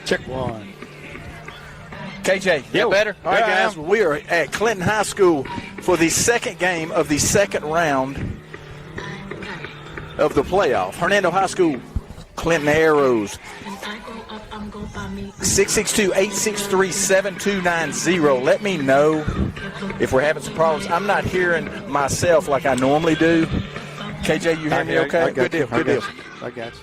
Check one. KJ, yeah, better? All right, guys, we are at Clinton High School for the second game of the second round of the playoff. Hernando High School, Clinton Arrows. 662-863-7290. Let me know if we're having some problems. I'm not hearing myself like I normally do. KJ, you hear me okay? Good deal. I got you.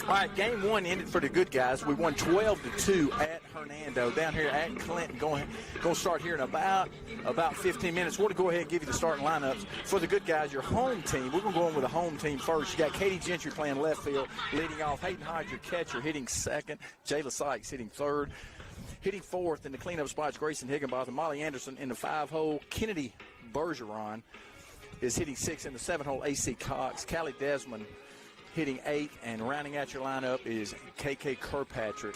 All right, game one ended for the good guys. We won 12-2 at Hernando down here at Clinton. Going to start here in about 15 minutes. We're going to go ahead and give you the starting lineups. For the good guys, your home team, we're going to go in with the home team first. You got Katie Gentry playing left field, leading off. Hayden Hodge, your catcher, hitting second. Jayla Sykes hitting third. Hitting fourth in the cleanup spots, Grayson Higginbotham. Molly Anderson in the 5-hole. Kennedy Bergeron is hitting sixth in the 7-hole. AC Cox. Callie Desmond hitting eighth, and rounding out your lineup is KK Kirkpatrick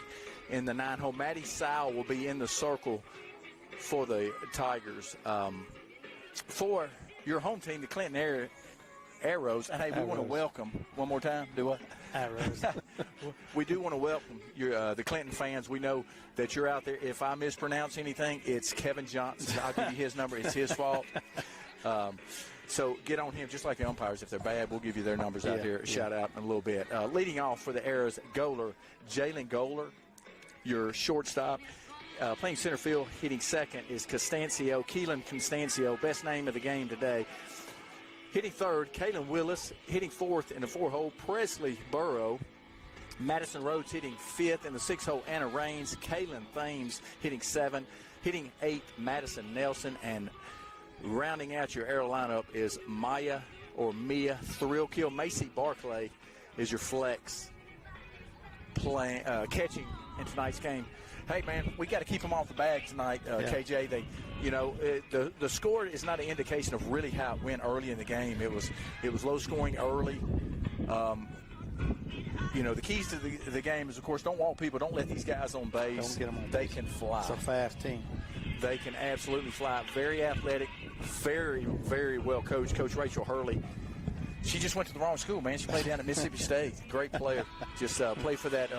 in the 9-hole. Maddie Sowell will be in the circle for the Tigers. For your home team, the Clinton Arrows, and hey, we want to welcome, one more time, do what? Arrows. We do want to welcome your the Clinton fans. We know that you're out there. If I mispronounce anything, it's Kevin Johnson. I'll give you his number. It's his fault. So get on him, just like the umpires. If they're bad, we'll give you their numbers out here. Shout out in a little bit. Leading off for the Arrows, Jalen Goler, your shortstop. Playing center field, hitting second is Constancio, Keelan Constancio, best name of the game today. Hitting third, Kaylin Willis. Hitting fourth in the 4-hole, Presley Burrow. Madison Rhodes hitting fifth in the 6-hole, Anna Raines. Kaylin Thames hitting seven. Hitting eighth, Madison Nelson. And rounding out your arrow lineup is Mia Thrill Kill. Macy Barclay is your flex playing catching in tonight's game. Hey man, we got to keep them off the bag tonight, KJ. They, the score is not an indication of really how it went early in the game. It was low scoring early. The keys to the game is, of course, don't walk people. Don't let these guys on base. Don't get them on they base. Can fly. It's a fast team. They can absolutely fly. Very athletic, very, very well coached. Coach Rachel Hurley. She just went to the wrong school, man. She played down at Mississippi State. Great player. Just played for that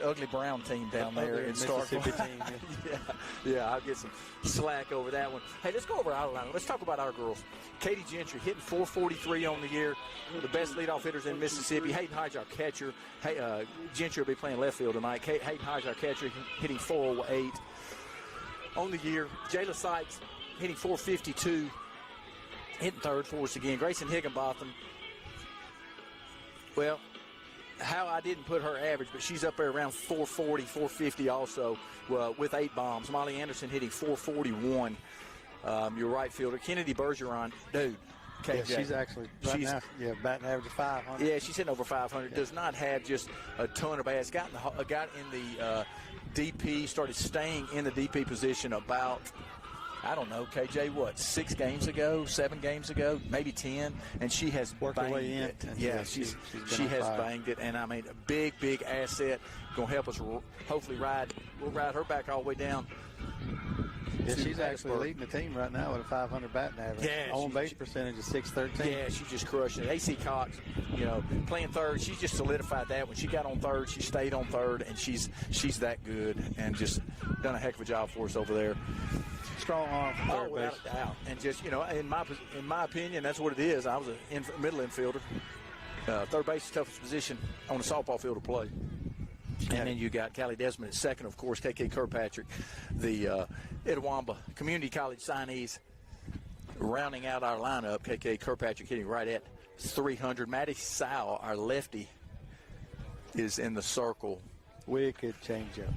ugly brown team down there in Mississippi Starkville. team. Yeah, I'll get some slack over that one. Hey, let's go over our line. Let's talk about our girls. Katie Gentry hitting .443 on the year, the best leadoff hitters in Mississippi. Hayden Hodge, our catcher. Gentry will be playing left field tonight. Hayden Hodge, our catcher, hitting .408 on the year. Jayla Sykes hitting .452, hitting third for us again. Grayson Higginbotham, well, how I didn't put her average, but she's up there around .440, .450 also with 8 bombs. Molly Anderson hitting .441, your right fielder. Kennedy Bergeron, dude, KJ. Yeah, she's actually batting average of 500. Yeah, she's hitting over 500. Does not have just a ton of bats. Got in the DP, started staying in the DP position about, I don't know, KJ, what, 6 games ago, 7 games ago, maybe 10, and she has banged it. Yeah, she has banged it, and I mean, a big asset, going to help us hopefully we'll ride her back all the way down. Yeah, she's actually leading the team right now with a 500 batting average. Yeah, on base percentage is .613. Yeah, she's just crushing it. AC Cox, playing third, she's just solidified that. When she got on third, she stayed on third, and she's that good and just done a heck of a job for us over there. Strong arm from third base. Without a doubt. And just, in my opinion, that's what it is. I was a middle infielder. Third base is the toughest position on a softball field to play. And then you got Callie Desmond at second, of course, KK Kirkpatrick, the Itawamba Community College signees, rounding out our lineup. KK Kirkpatrick hitting right at 300. Maddie Sowell, our lefty, is in the circle. Wicked changeup.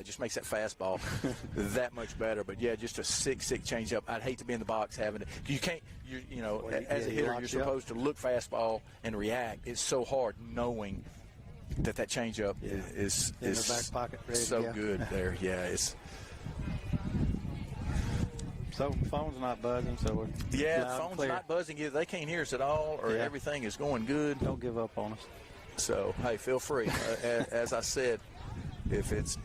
Just makes that fastball that much better. But yeah, just a sick changeup. I'd hate to be in the box having it. You can't. As a hitter, you're supposed to look fastball and react. It's so hard knowing that changeup is in the back pocket, ready so to go. good there. Yeah, it's. So the phone's not buzzing, so we're Yeah, loud the and phone's clear. not buzzing. Either they can't hear us at all, or everything is going good. Don't give up on us. So hey, feel free. As I said, if it's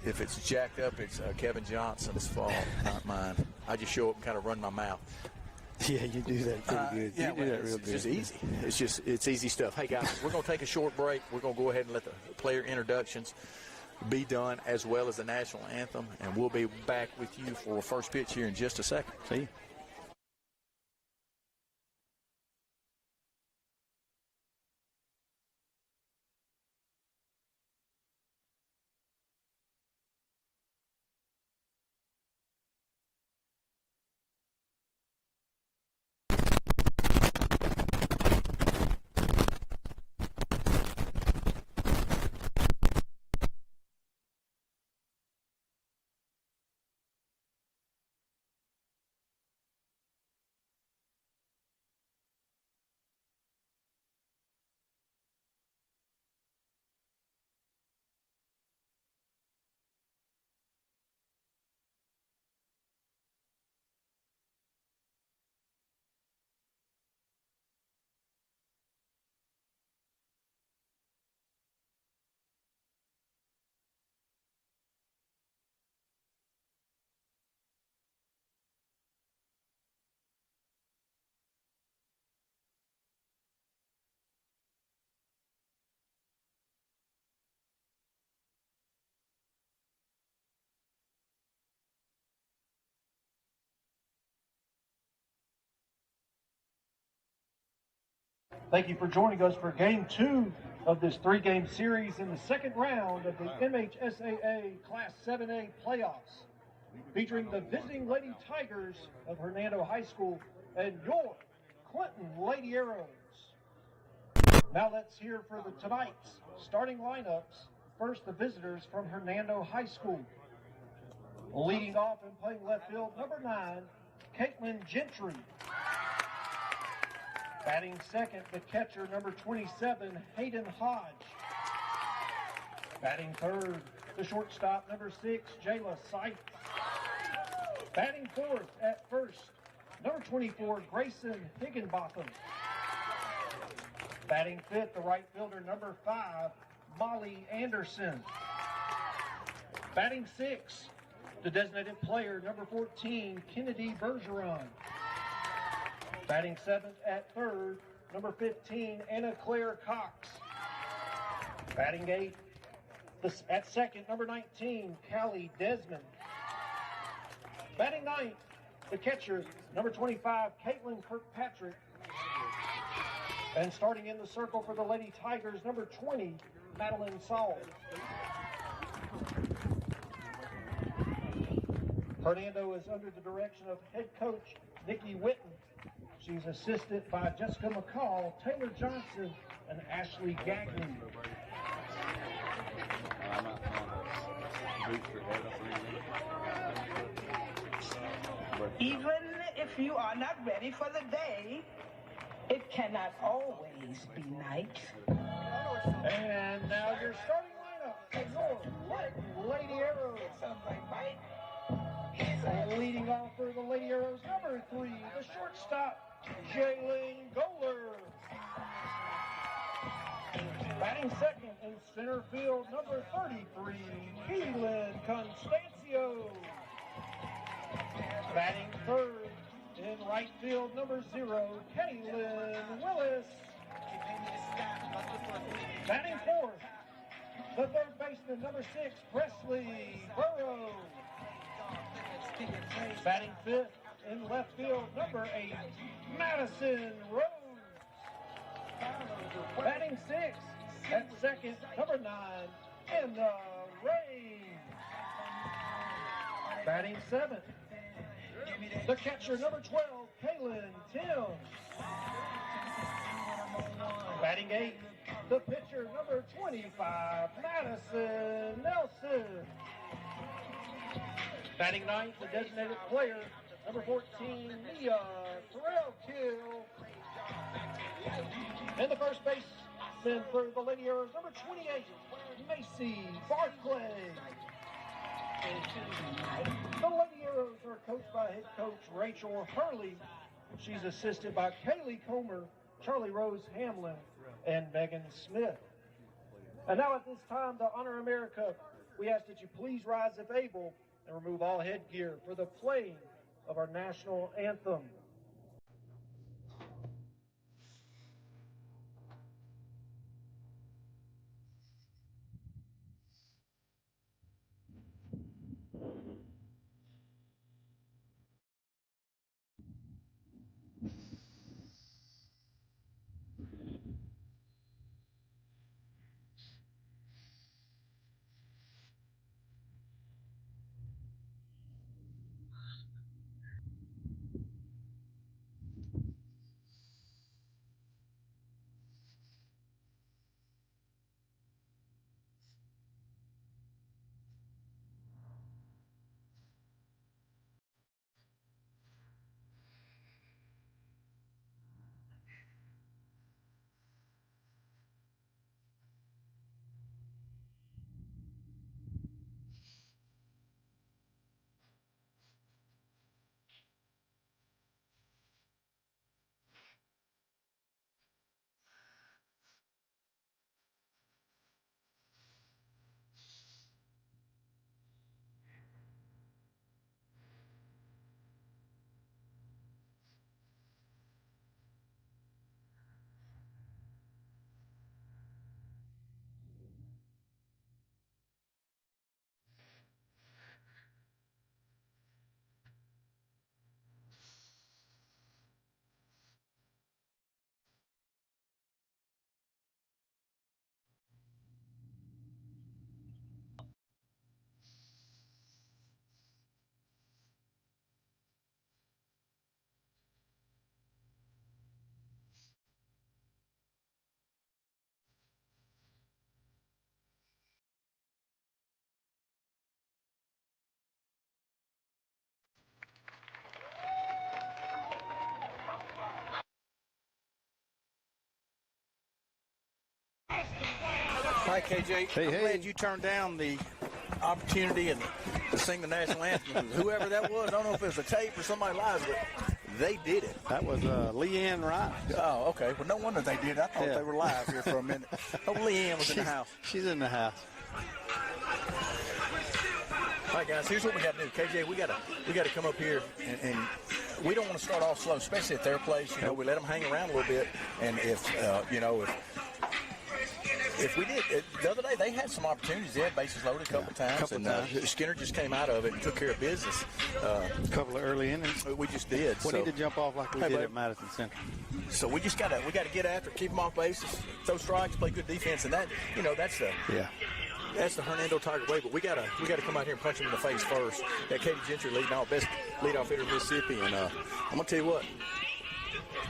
jacked up, it's Kevin Johnson's fault, not mine. I just show up and kind of run my mouth. Yeah, you do that pretty good. Yeah, you do that real it's good. just easy. It's easy stuff. Hey guys, we're going to take a short break. We're going to go ahead and let the player introductions be done, as well as the national anthem, and we'll be back with you for first pitch here in just a second. See you. Thank you for joining us for Game 2 of this 3-game series in the second round of the MHSAA Class 7A playoffs, featuring the visiting Lady Tigers of Hernando High School and your Clinton Lady Arrows. Now let's hear for tonight's starting lineups. First, the visitors from Hernando High School. Leading off and playing left field, number 9, Caitlin Gentry. Batting second, the catcher, number 27, Hayden Hodge. Batting third, the shortstop, number 6, Jayla Seitz. Batting fourth at first, number 24, Grayson Higginbotham. Batting fifth, the right fielder, number 5, Molly Anderson. Batting sixth, the designated player, number 14, Kennedy Bergeron. Batting seventh at third, number 15, Anna Claire Cox. Batting eighth, at second, number 19, Callie Desmond. Batting ninth, the catcher, number 25, Caitlin Kirkpatrick. And starting in the circle for the Lady Tigers, number 20, Madeline Saul. Hernando is under the direction of head coach Nikki Witten. She's assisted by Jessica McCall, Taylor Johnson, and Ashley Gagnon. Even if you are not ready for the day, it cannot always be night. And now your starting lineup for North Clinton Lady Arrows. Leading off for the Lady Arrows, number 3, the shortstop, Jalen Goler. Batting second in center field, number 33, Keelan Constancio. Batting third in right field, number 0, Kaylin Willis. Batting fourth, the third baseman, number 6, Presley Burrows. Batting fifth in left field, number 8, Madison Rose. Batting sixth at second, number 9, Anna Ray. Batting seventh, the catcher, number 12, Kaylin Timms. Batting eighth, the pitcher, number 25, Madison Nelson. Batting ninth, the designated player, number 14, Mia Terrell-Kill. And the first base Then for the Lady Arrows, number 28, Macy Barclay. The Lady Arrows are coached by head coach Rachel Hurley. She's assisted by Kaylee Comer, Charlie Rose Hamlin, and Megan Smith. And now at this time, to honor America, we ask that you please rise if able and remove all headgear for the playing of our national anthem. Hi, KJ. I'm glad you turned down the opportunity and to sing the national anthem. Whoever that was, I don't know if it was a tape or somebody live, but they did it. That was Leanne Wright. Oh, okay. Well, no wonder they did. I thought they were live here for a minute. Oh, Leanne was in the house. She's in the house. All right, guys, here's what we got to do. KJ, we got to come up here, and we don't want to start off slow, especially at their place. You know, we let them hang around a little bit, and if we did, the other day they had some opportunities. They had bases loaded a couple times, and Skinner just came out of it and took care of business. A couple of early innings. We just did. We need to jump off like we did at Madison Central. So we just got to get after it, keep them off bases, throw strikes, play good defense, and that's the Hernando Tiger way. But we gotta come out here and punch them in the face first. That Katie Gentry leading off, best leadoff hitter in Mississippi, and I'm gonna tell you what.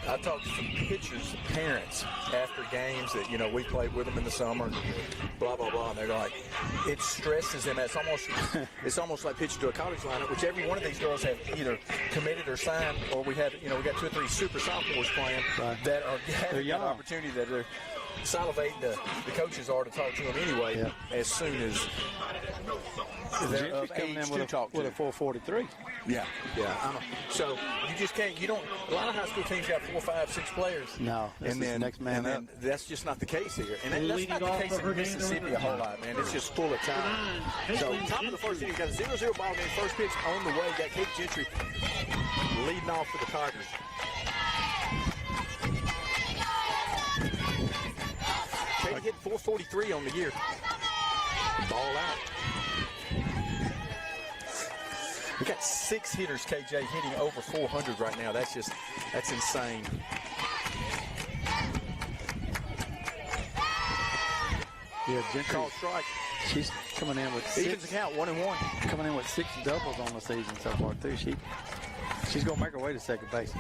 I talked to some pitchers' parents after games that, we played with them in the summer and blah, blah, blah. And they're like, it stresses them. It's almost like pitching to a college lineup, which every one of these girls have either committed or signed, or we got 2 or 3 super sophomores playing that are having an opportunity that they're salivating the coaches are to talk to them anyway as soon as they're of age to talk to. With a 443. Yeah. So you just can't. A lot of high school teams got 4, 5, 6 players. No, and then next man up. That's just not the case here, and that's not the case in Mississippi a whole lot, man. It's just full of time. So top of the first inning, got a 0-0 ball game. First pitch on the way. Got Kate Gentry leading off for the Tigers. Katie hit 443 on the year. Ball out. We got 6 hitters, KJ, hitting over 400 right now. That's insane. Yeah, Gentry. Called strike. She's coming in with 6. Evens account, 1-1. Coming in with 6 doubles on the season so far, too. She's going to make her way to second base.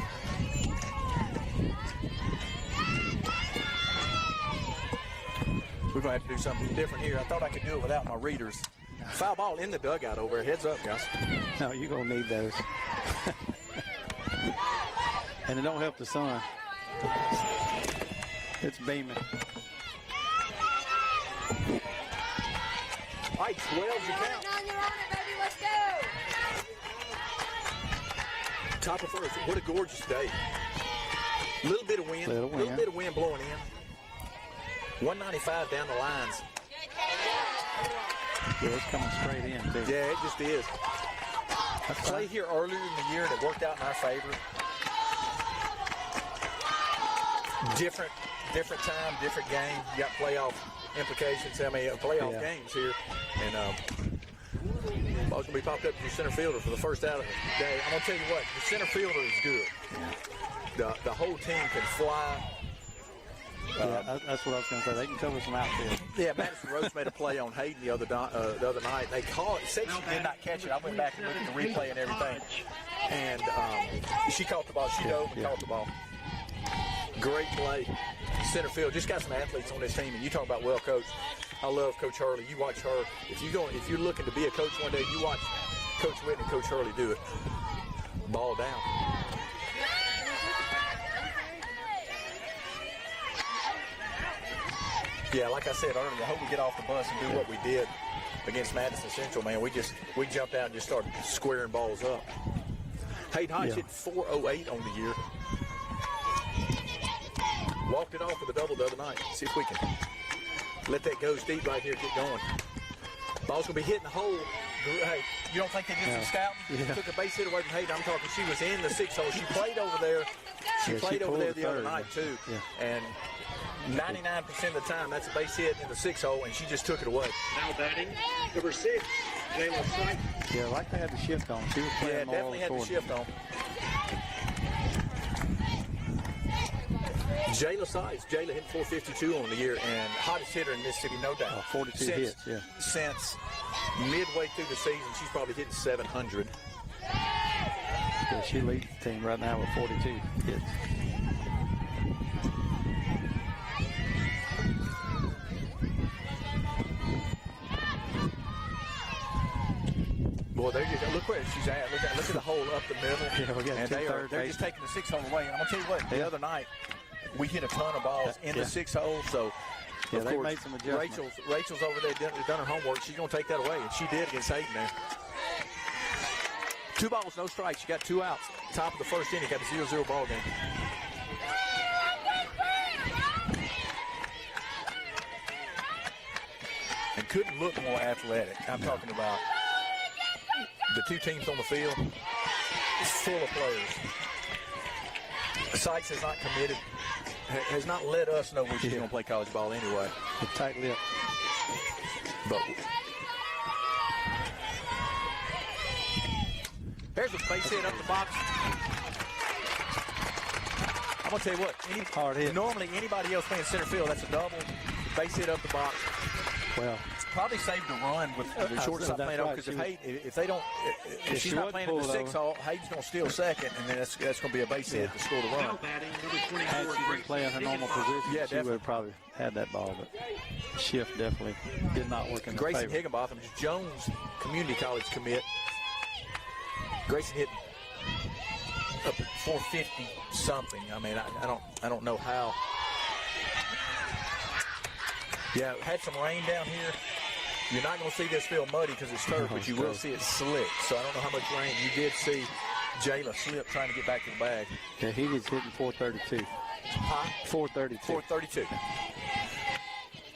We're going to have to do something different here. I thought I could do it without my readers. Foul ball in the dugout over there. Heads up, guys. No, you're going to need those. And it don't help the sun. It's beaming. All right, 12's your count. You're on it, baby. Let's go. Top of first. What a gorgeous day. Little bit of wind. Little bit of wind blowing in. 195 down the lines. Yeah, it's coming straight in, too. Yeah, it just is. I played here earlier in the year, and it worked out in our favor. Different time, different game. You got playoff implications. Playoff games here. And ball's going to be popped up to your center fielder for the first out of the day. I'm going to tell you what, the center fielder is good. The whole team can fly. That's what I was going to say. They can cover some outfield. Yeah, Madison Rose made a play on Hayden the other night. They called it. Said she did not catch it. I went back and looked at the replay and everything. And she caught the ball. She dove and caught the ball. Great play. Center field. Just got some athletes on this team. And you talk about well coached. I love Coach Hurley. You watch her. If you're looking to be a coach one day, you watch Coach Whitney and Coach Hurley do it. Ball down. Yeah, like I said earlier, I hope we get off the bus and do what we did against Madison Central, man. We jumped out and just started squaring balls up. Hayden Hodge hit .408 on the year. Walked it off with a double the other night. See if we can let that go deep right here, get going. Ball's going to be hitting the hole. Hey, you don't think they did some scouting? Yeah. Took a base hit away from Hayden. I'm talking, she was in the 6 hole. She played over there. She played over there the other night, too. Yeah. And 99% of the time, that's a base hit in the 6 hole, and she just took it away. Now batting, number 6, Jayla Sykes. Yeah, like they had the shift on. She was playing more definitely had the shift on. Jayla Sykes. Jayla hit .452 on the year, and hottest hitter in Mississippi, no doubt. 42 hits, Since midway through the season, she's probably hitting 700. Yeah, she leads the team right now with 42 hits. Boy, look where she's at. Look at the hole up the middle. Yeah, we got and they're just taking the 6 hole away. And I'm going to tell you what, the other night, we hit a ton of balls in the 6 hole. So, of they course, made some adjustments. Rachel's over there done her homework. She's going to take that away, and she did against Hayden there. 2 balls, no strikes. She got 2 outs. Top of the first inning, got a 0-0 ball game. And couldn't look more athletic. I'm talking about the 2 teams on the field, full of players. Sykes has not committed, has not let us know where she's going to play college ball anyway. A tight lip. But there's a base hit up the box. I'm going to tell you what, hard hit. Normally anybody else playing center field, that's a double. Base hit up the box. Well, probably saved a run with the shortstop playing over, because if she's not playing in the 6 hole, Hayden's going to steal second, and then that's going to be a base hit to score the run. had she been playing her normal position, she would have probably had that ball, but shift definitely did not work in her Grayson favor. Higginbotham, Jones Community College commit. Grayson hit up at 450 something. I mean, I don't know how. Yeah, had some rain down here. You're not going to see this field muddy because it's turf, but you will see it slick. So I don't know how much rain. You did see Jayla slip trying to get back to the bag. Yeah, he was hitting 432. Huh? 432. 432.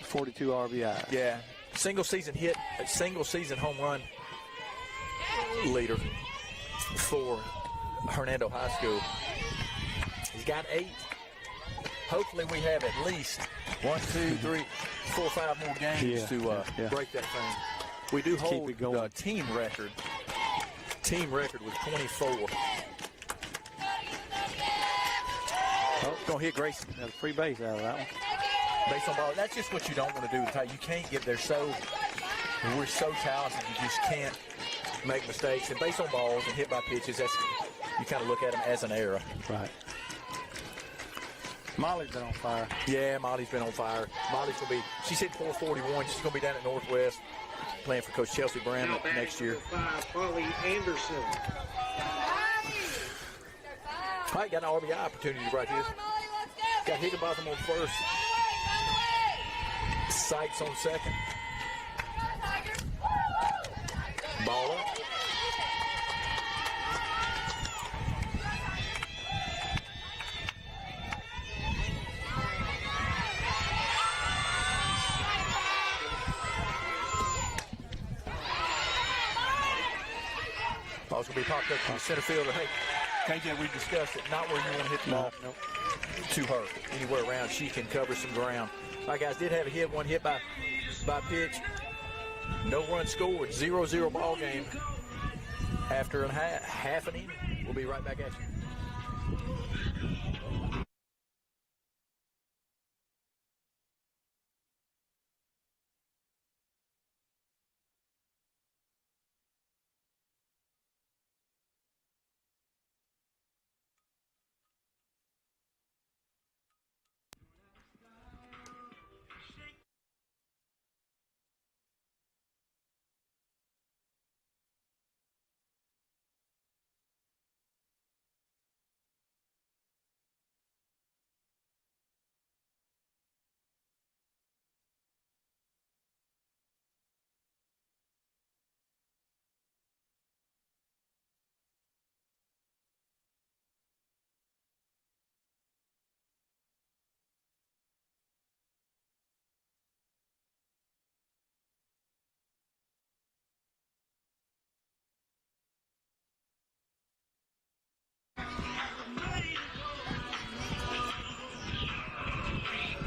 42 RBI. Yeah. Single season hit, a single season home run leader for Hernando High School. He's got 8. Hopefully we have at least 1, 2, 3, 4, 5 more games to break that thing. We do hold the team record. Team record was 24. Oh, gonna hit Grayson. Got a free base out of that one. Base on ball. That's just what you don't want to do. You can't get there we're so talented, you just can't make mistakes. And base on balls and hit by pitches, you kind of look at them as an error. Right. Molly's been on fire. Yeah, Molly's been on fire. Molly's going to be, she's hitting 441. She's going to be down at Northwest playing for Coach Chelsea Brown next year. 5, Molly Anderson. All right, got an RBI opportunity right here. Got Higginbotham on first. Sykes on second. Ball up. Ball's going to be popped up to the center fielder. Hey, KJ, we discussed it. Not where you want to hit the ball. Nope. To her. Anywhere around, she can cover some ground. All right, guys, did have a hit. One hit by pitch. No run scored. 0-0 ball game after half an inning. We'll be right back at you.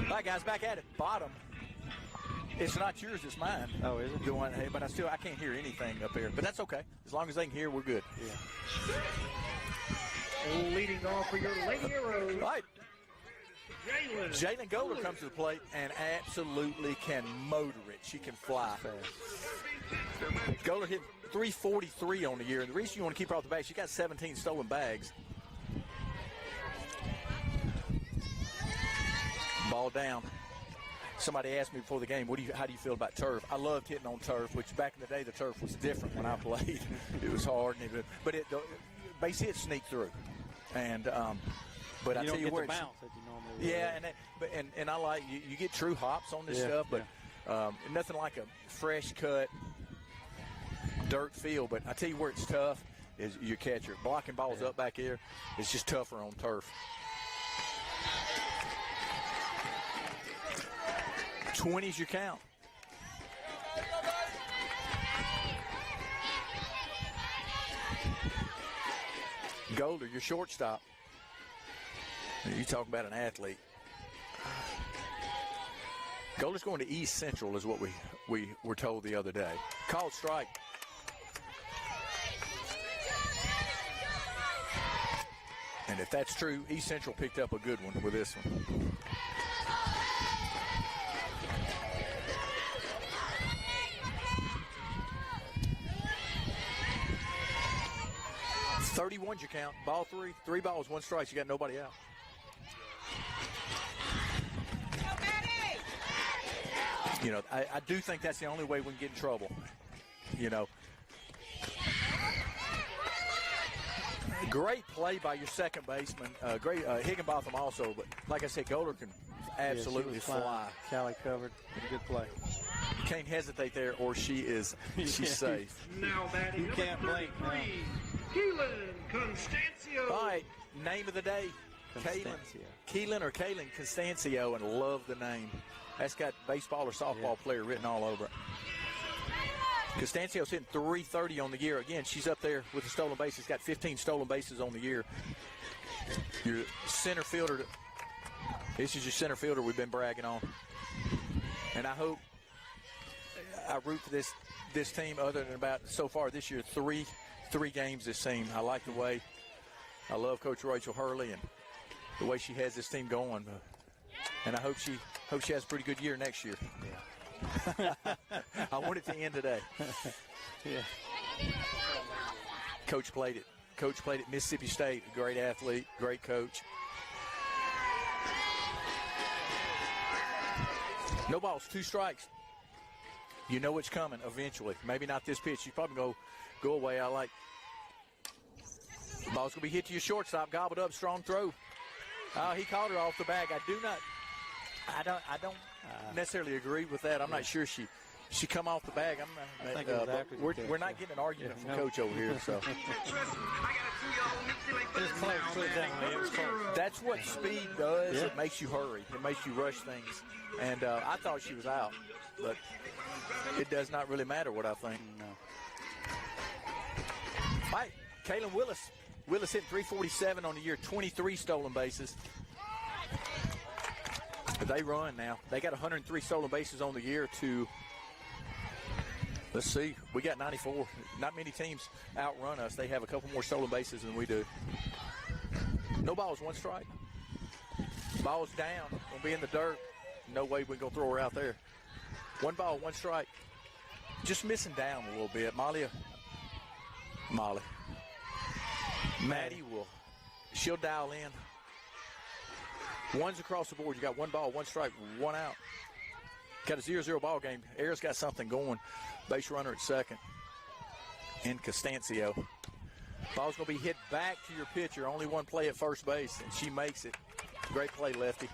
All right, guys, back at it. Bottom. It's not yours, it's mine. Oh, is it? The one, but I can't hear anything up here. But that's okay. As long as they can hear, we're good. Yeah. Leading off for your Lady Arrows. All right. Jalen Golder comes to the plate and absolutely can motor it. She can fly. Golder hit 343 on the year. And the reason you want to keep her off the bag, she got 17 stolen bags. Ball down. Somebody asked me before the game, how do you feel about turf? I loved hitting on turf, which back in the day the turf was different when I played. It was hard, the base hits sneak through, and but I tell you where it's bounce that you normally and I like you get true hops on this stuff, but nothing like a fresh cut dirt field. But I tell you where it's tough is your catcher blocking balls up back here. It's just tougher on turf. 20's your count. Golder, your shortstop. You talk about an athlete. Golder's going to East Central is what we were told the other day. Called strike. And if that's true, East Central picked up a good one with this one. .31's your count. Ball three. 3 balls, 1 strike. You got nobody out. You know, I do think that's the only way we can get in trouble. You know. Great play by your second baseman. Great Higginbotham also. But like I said, Golder can absolutely fly. Callie covered. Good play. You can't hesitate there, or she's safe. Now batting you can't blink. Keelan Constancio. All right, name of the day. Keelan Constancio, and love the name. That's got baseball or softball player written all over it. Constancio's hitting .330 on the year. Again, she's up there with the stolen bases. Got 15 stolen bases on the year. Your center fielder. This is your center fielder we've been bragging on. And I root for this team other than about so far this year, three games this team. I like the way. I love Coach Rachel Hurley and the way she has this team going. And I hope she has a pretty good year next year. Yeah. I want it to end today. Yeah. Coach played at Mississippi State. A great athlete, great coach. No balls, 2 strikes. You know it's coming eventually. Maybe not this pitch. You probably go away. I like. Ball's gonna be hit to your shortstop. Gobbled up, strong throw. Oh, he caught her off the bag. I don't necessarily agree with that. I'm not sure she she come off the bag. We're not getting an argument from Coach over here. So that's what speed does. Yeah. It makes you hurry. It makes you rush things. And I thought she was out, but it does not really matter what I think. No. All right, Kaylin Willis. Willis hit 347 on the year, 23 stolen bases. But they run now. They got 103 stolen bases on the year to, let's see, we got 94. Not many teams outrun us. They have a couple more stolen bases than we do. No balls, one strike. Ball's down. Gonna be in the dirt. No way we're gonna throw her out there. One ball, one strike. Just missing down a little bit. Maddie she'll dial in. One's across the board. You got one ball, one strike, one out. Got a 0-0 ball game. Ayers got something going. Base runner at second. In Costancio. Ball's going to be hit back to your pitcher. Only one play at first base, and she makes it. Great play, lefty.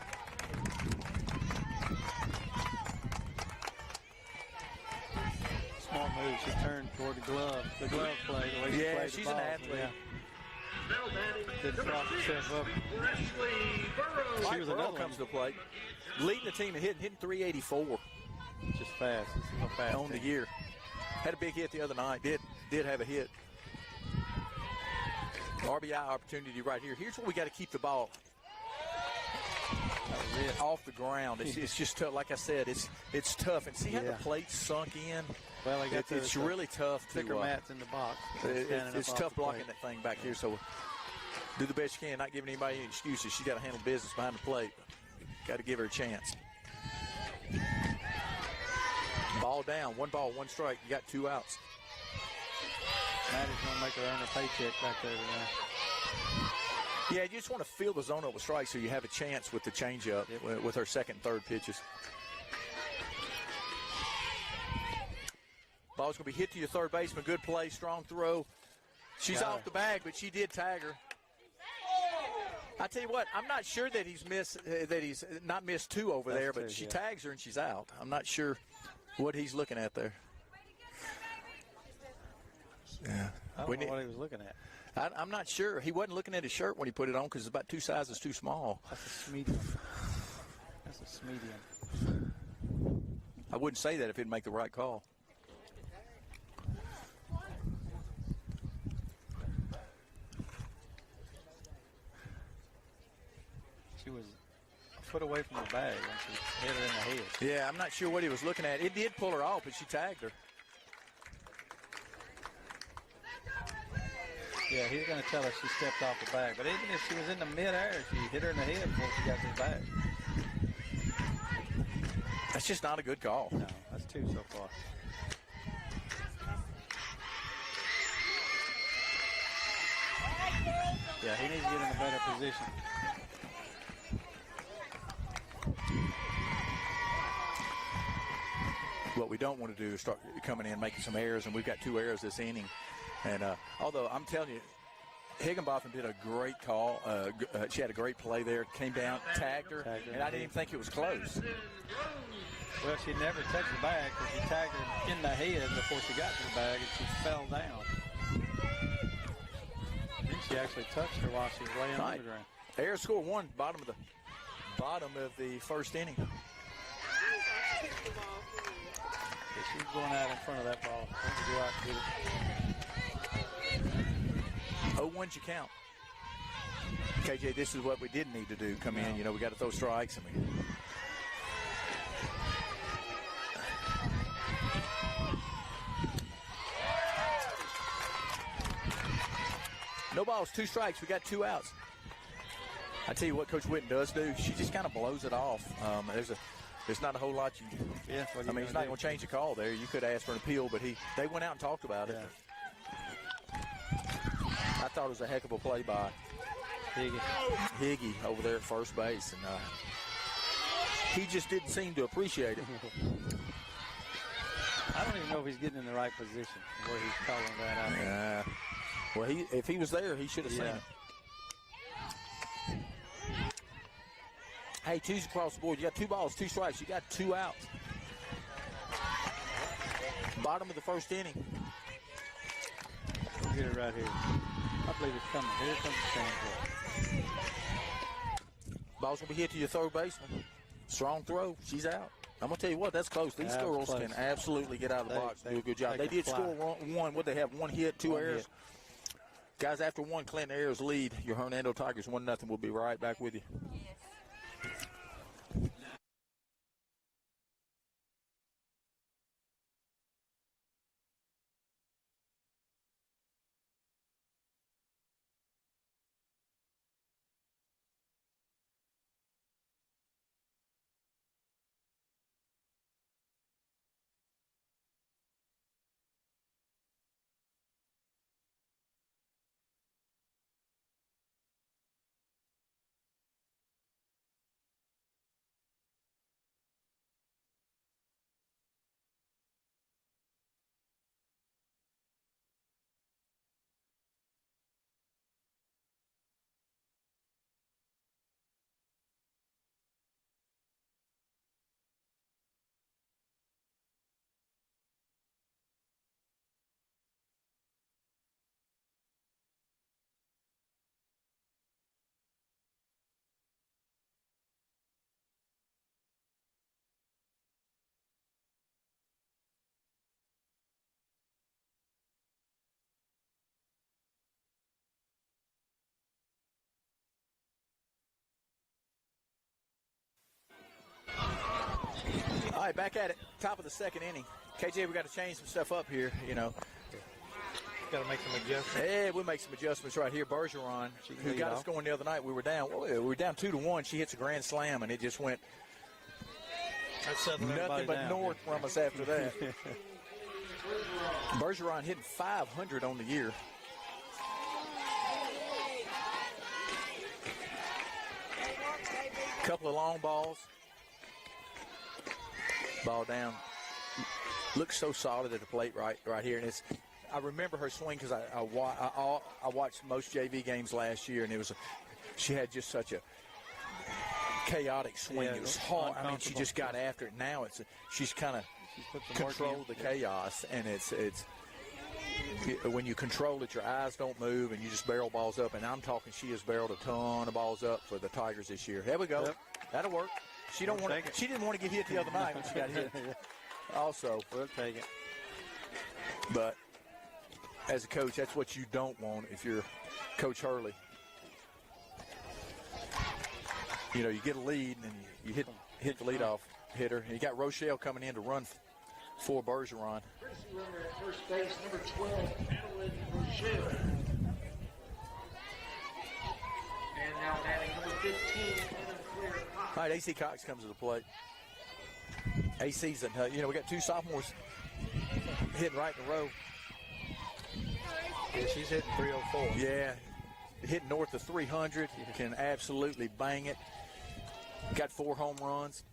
Smart move. She turned toward the glove play. The way she played she's the ball. an athlete. Yeah. Did prop herself up. She was another comes to the plate. Leading the team and hitting 384. Just fast. This is a fast on the year. Had a big hit the other night. Did have a hit. RBI opportunity right here. Here's where we got to keep the ball off the ground. It's just tough. Like I said, it's tough. And see how the plate's sunk in? Well, it's really tough to thicker mats in the box. It's tough blocking that thing back here. So do the best you can. Not giving anybody any excuses. She's got to handle business behind the plate. Got to give her a chance. Ball down. One ball, one strike. You got two outs. Maddie's going to make her earn her paycheck back there tonight. Yeah, you just want to fill the zone up with strikes so you have a chance with the changeup with her second and third pitches. Ball's going to be hit to your third baseman. Good play, strong throw. She's off the bag, but she did tag her. I tell you what, I'm not sure that he's not missed two over there, but she tags her and she's out. I'm not sure what he's looking at there. Yeah, I don't know what he was looking at. I'm not sure. He wasn't looking at his shirt when he put it on because it's about two sizes too small. That's a medium. I wouldn't say that if he'd make the right call. She was a foot away from the bag when she hit her in the head. Yeah, I'm not sure what he was looking at. It did pull her off, but she tagged her. Yeah, he's going to tell her she stepped off the bag. But even if she was in the midair, she hit her in the head before she got to the bag. That's just not a good call. No, that's two so far. Yeah, he needs to get in a better position. What we don't want to do is start coming in making some errors, and we've got two errors this inning. And although I'm telling you, Higginbotham did a great call. She had a great play there. Came down, tagged her, and I didn't even think it was close. Well, she never touched the bag because she tagged her in the head before she got to the bag, and she fell down. Then she actually touched her while she was laying on the ground. Ayers scored one, bottom of the first inning. Yeah, she's going out in front of that ball. Go out and get it. 0-1's your count. KJ, this is what we didn't need to do. Come in, we got to throw strikes. No balls, two strikes. We got two outs. I tell you what Coach Whitten does do. She just kind of blows it off. There's not a whole lot you. Yeah, he's not going to change the call there. You could ask for an appeal, but they went out and talked about it. I thought it was a heck of a play by Higgy over there at first base, and he just didn't seem to appreciate it. I don't even know if he's getting in the right position where he's calling that out. Yeah. Well, if he was there, he should have seen it. Hey, two's across the board. You got two balls, two strikes. You got two outs. Bottom of the first inning. We'll get it right here. I believe it's coming. Here comes the stand. Ball's going to be hit to your third baseman. Strong throw. She's out. I'm going to tell you what, that's close. These girls can absolutely get out of the box and do a good job. They did score one. What they have? One hit, two errors. Guys, after one Clinton Ayers lead, your Hernando Tigers 1-0. We'll be right back with you. All right, back at it. Top of the second inning. KJ, we got to change some stuff up here, you know. Got to make some adjustments. Yeah, we'll make some adjustments right here. Bergeron, who got us going the other night, we were down 2-1. She hits a grand slam, and it just went nothing but north from us after that. Bergeron hitting 500 on the year. Couple of long balls. Ball down. Looks so solid at the plate right here, and I remember her swing because I watched most JV games last year, and she had just such a chaotic swing. It was hard. I mean, she just got after it. Now she's kind of controlled the chaos, and it's when you control it, your eyes don't move, and you just barrel balls up. And I'm talking, she has barreled a ton of balls up for the Tigers this year. There we go. Yep. That'll work. She didn't want to get hit the other night when she got hit. Also, we'll take it. But as a coach, that's what you don't want if you're Coach Hurley. You know, you get a lead and you hit the leadoff hitter. And you got Rochelle coming in to run for Bergeron. First base, number 12, Madeline Rochelle. And now batting number 15, all right, AC Cox comes to the plate. AC's, we got two sophomores hitting right in a row. Yeah, she's hitting 304. Yeah, hitting north of 300. Can absolutely bang it. Got 4 home runs,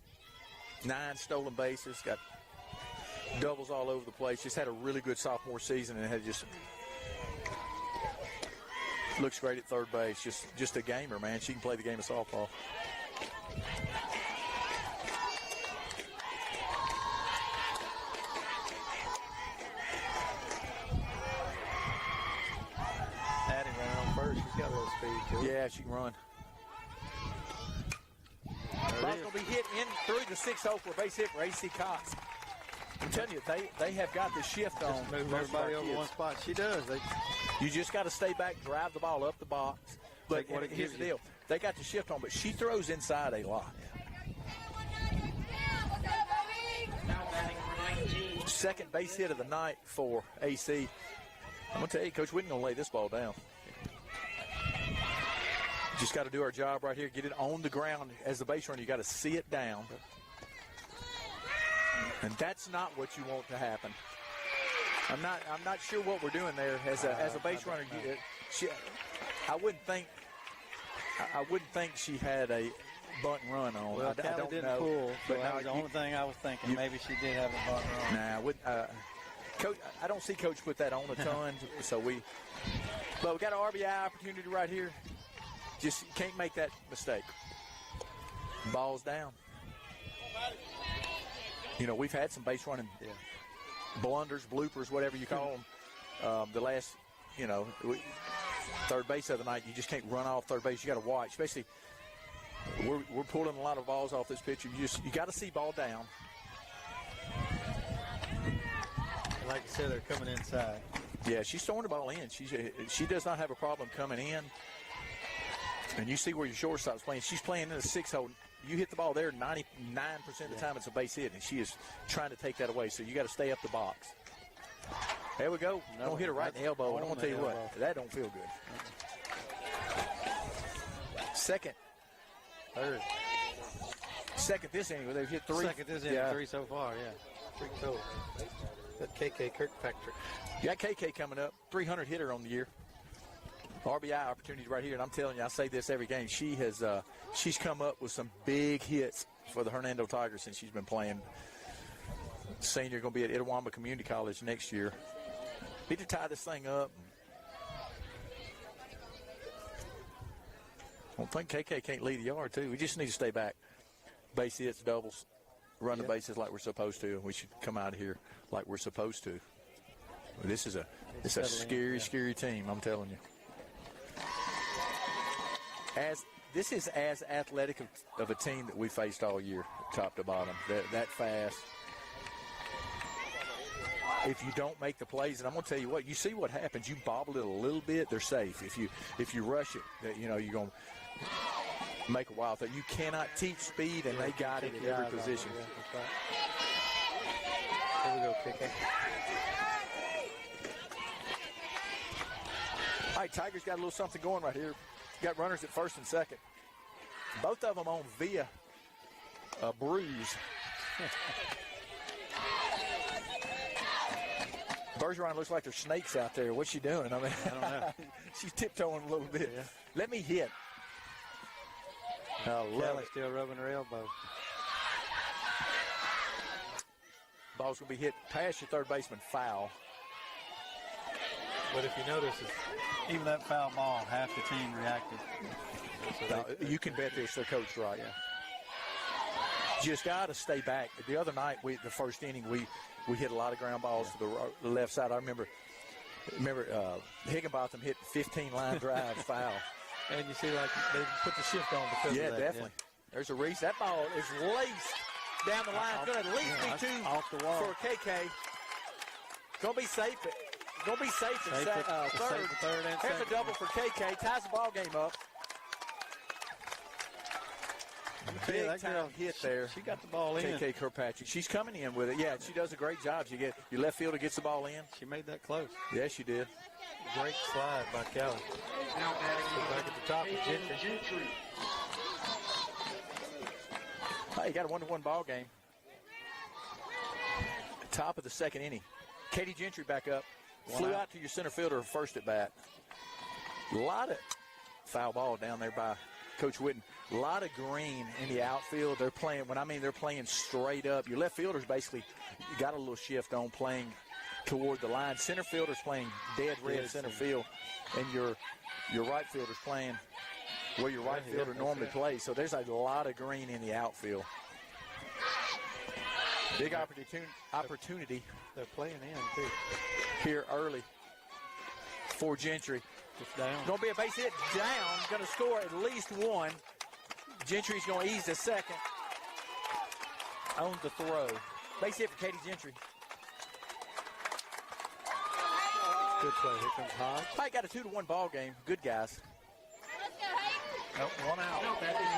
9 stolen bases, got doubles all over the place. Just had a really good sophomore season and had just looks great at third base. Just a gamer, man. She can play the game of softball. Addie ran on first. She's got a little speed to it. Yeah, she can run. Ball's going to be hit in through the 6 hole for a base hit for AC Cox. I'm telling you, they have got the shift on. Move everybody over one spot. She does. You just got to stay back, drive the ball up the box. But here's the deal. They got the shift on, but she throws inside a lot. Second base hit of the night for AC. I'm going to tell you, Coach Whitney going to lay this ball down. Just got to do our job right here. Get it on the ground as the base runner. You got to see it down. And that's not what you want to happen. I'm not sure what we're doing there as a base runner. I wouldn't think she had a bunt and run on. Well, I don't didn't know. Pull, so but that was the only thing I was thinking. Maybe she did have a bunt and run. Nah, Coach, I don't see Coach put that on a ton. But we got an RBI opportunity right here. Just can't make that mistake. Ball's down. You know, we've had some base running blunders, bloopers, whatever you call them. The last, third base of the night, you just can't run off third base. You got to watch. Especially, we're pulling a lot of balls off this pitcher. You got to see ball down. Like you said, they're coming inside. Yeah, she's throwing the ball in. She does not have a problem coming in. And you see where your shortstop's playing. She's playing in the 6-hole. You hit the ball there, 99% of the time it's a base hit, and she is trying to take that away. So you got to stay up the box. There we go. Don't hit her right in the elbow. And I'm going to tell you what, that don't feel good. Second. Third. Second this inning. They've hit 3. Second this inning, 3 so far, yeah. 3 total. That KK Kirkpatrick. You got KK coming up, 300 hitter on the year. RBI opportunity right here, and I'm telling you, I say this every game. She's come up with some big hits for the Hernando Tigers since she's been playing. Senior going to be at Itawamba Community College next year. Need to tie this thing up. I don't think KK can't lead the yard too. We just need to stay back. Base hits, doubles, run the bases like we're supposed to, and we should come out of here like we're supposed to. This is a scary team, I'm telling you. This is as athletic of a team that we faced all year, top to bottom. That fast. If you don't make the plays, and I'm going to tell you what, you see what happens. You bobble it a little bit, they're safe. If you rush it, you're going to make a wild throw. You cannot teach speed, and they got it in every position. Here we go, KK. All right, Tigers got a little something going right here. Got runners at first and second. Both of them on via a bruise. Bergeron looks like there's snakes out there. What's she doing? I mean, I don't know. She's tiptoeing a little bit. Yeah. Let me hit. Kelly's still rubbing her elbow. Ball's going to be hit past your third baseman, foul. But if you notice, even that foul ball, half the team reacted. So you can bet this, their coach right. Yeah. Just got to stay back. The other night, the first inning, we hit a lot of ground balls to the left side. I remember Higginbotham hit 15-line drive foul. And you see, like, they put the shift on because of that. Definitely. Yeah. There's a reach. That ball is laced down the line. Going to at least be 2 off the wall for KK. Going to be safe. Going to be safe at third. Here's a double for KK. Ties the ball game up. Big time hit there. She got the ball in. KK Kirkpatrick. She's coming in with it. Yeah, she does a great job. Your left fielder gets the ball in. She made that close. Yeah, she did. Great slide by Kelly. Back at the top of Gentry. Hey, you got a 1-1 ball game. Top of the second inning. Katie Gentry back up. Flew out to your center fielder first at bat. A lot of foul ball down there by Coach Whitten. A lot of green in the outfield. They're playing, they're playing straight up. Your left fielder's basically got a little shift on playing toward the line. Center fielder's playing dead red center field. And your right fielder's playing where your right fielder normally plays. So there's a lot of green in the outfield. Big opportunity. They're playing in, too. Here early for Gentry. It's down. Going to be a base hit down. Going to score at least 1. Gentry's going to ease the second. On the throw. Base hit for Katie Gentry. Good play. Here comes Hodge. I got a 2-1 ball game. Good guys. Nope, 1 out.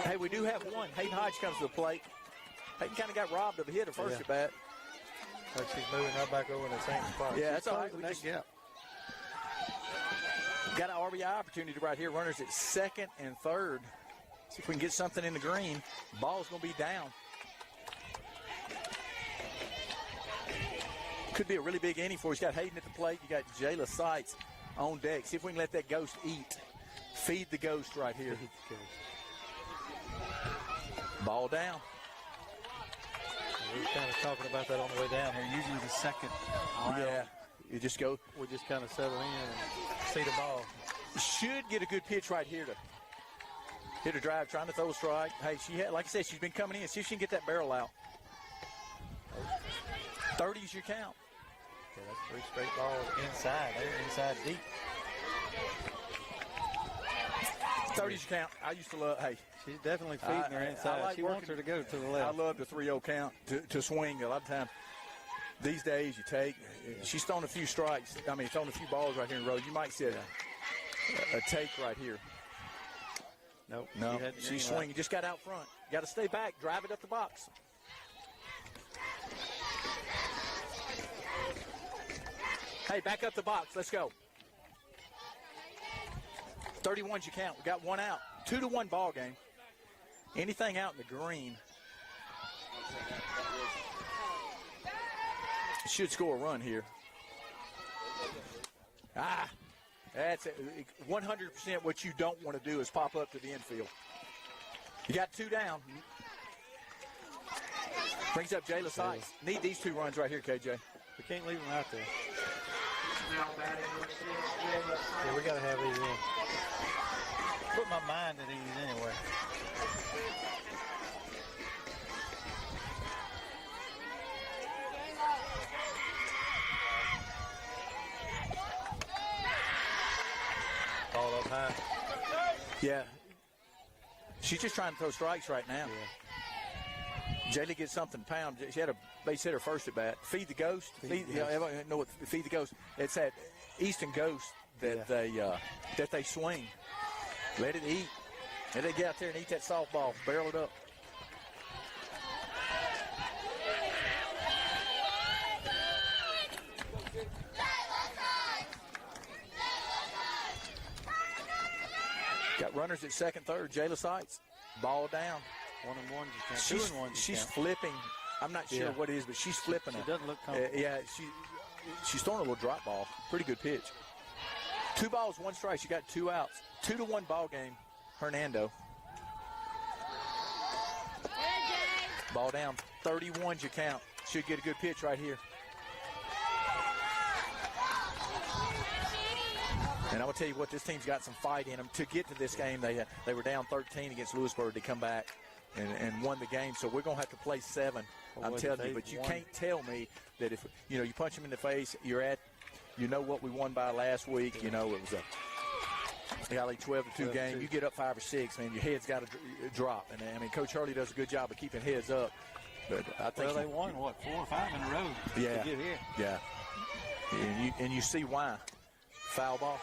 Hey, we do have one. Hayden Hodge comes to the plate. Hayden kind of got robbed of a hit at first at bat. Like she's moving right back over in the same spot. Yeah, that's all right. Gap. Got an RBI opportunity right here. Runners at second and third. See if we can get something in the green. Ball's going to be down. Could be a really big inning for us. You got Hayden at the plate. You got Jayla Seitz on deck. See if we can let that ghost eat. Feed the ghost right here. Ball down. We were kind of talking about that on the way down here. Usually the second round. Yeah. You just go. We just kind of settle in and see the ball. Should get a good pitch right here to hit a drive, trying to throw a strike. Hey, like I said, she's been coming in. See if she can get that barrel out. 30 is your count. Okay, that's 3 straight balls inside. They're inside deep. 30's your count. I used to love, hey. She's definitely feeding her inside. She wants her to go to the left. I love the 3-0 count to swing. A lot of times these days you take, she's throwing a few strikes. I mean, throwing a few balls right here in a row. You might see a take right here. Nope. No, she's swinging. Just got out front. Got to stay back. Drive it up the box. Hey, back up the box. Let's go. 31's your count. We got 1 out. 2-1 ball game. Anything out in the green should score a run here. That's 100% what you don't want to do is pop up to the infield. You got 2 down. Brings up Jayla Sykes. Need these 2 runs right here, KJ. We can't leave them out there. Yeah, we got to have these in. Put my mind at ease anyway. Ball up high. Yeah. She's just trying to throw strikes right now. Yeah. Jaylee gets something to pound. She had a base hitter first at bat. Feed the ghost. Feed the ghost. It's that Easton ghost that they swing. Let it eat. And they get out there and eat that softball. Barrel it up. Got runners at second, third. Jayla Sykes. Ball down. 1-1. 2-1. She's flipping. I'm not sure what it is, but she's flipping. She doesn't look comfortable. She's throwing a little drop ball. Pretty good pitch. 2 balls, 1 strike. She got 2 outs. 2-1 ball game. Hernando. Ball down. 31's your count. Should get a good pitch right here. And I will tell you what, this team's got some fight in them. To get to this game, they were down 13 against Lewisburg. They come back and won the game. So we're going to have to play 7. I'm telling you. But you can't tell me that if, you punch them in the face, you know what we won by last week. You know, it was a 12-2 game. You get up 5 or 6, man, your head's got to drop. And, I mean, Coach Hurley does a good job of keeping heads up. But I think they won, 4 or 5 in a row to get here. Yeah. And you see why. Foul ball.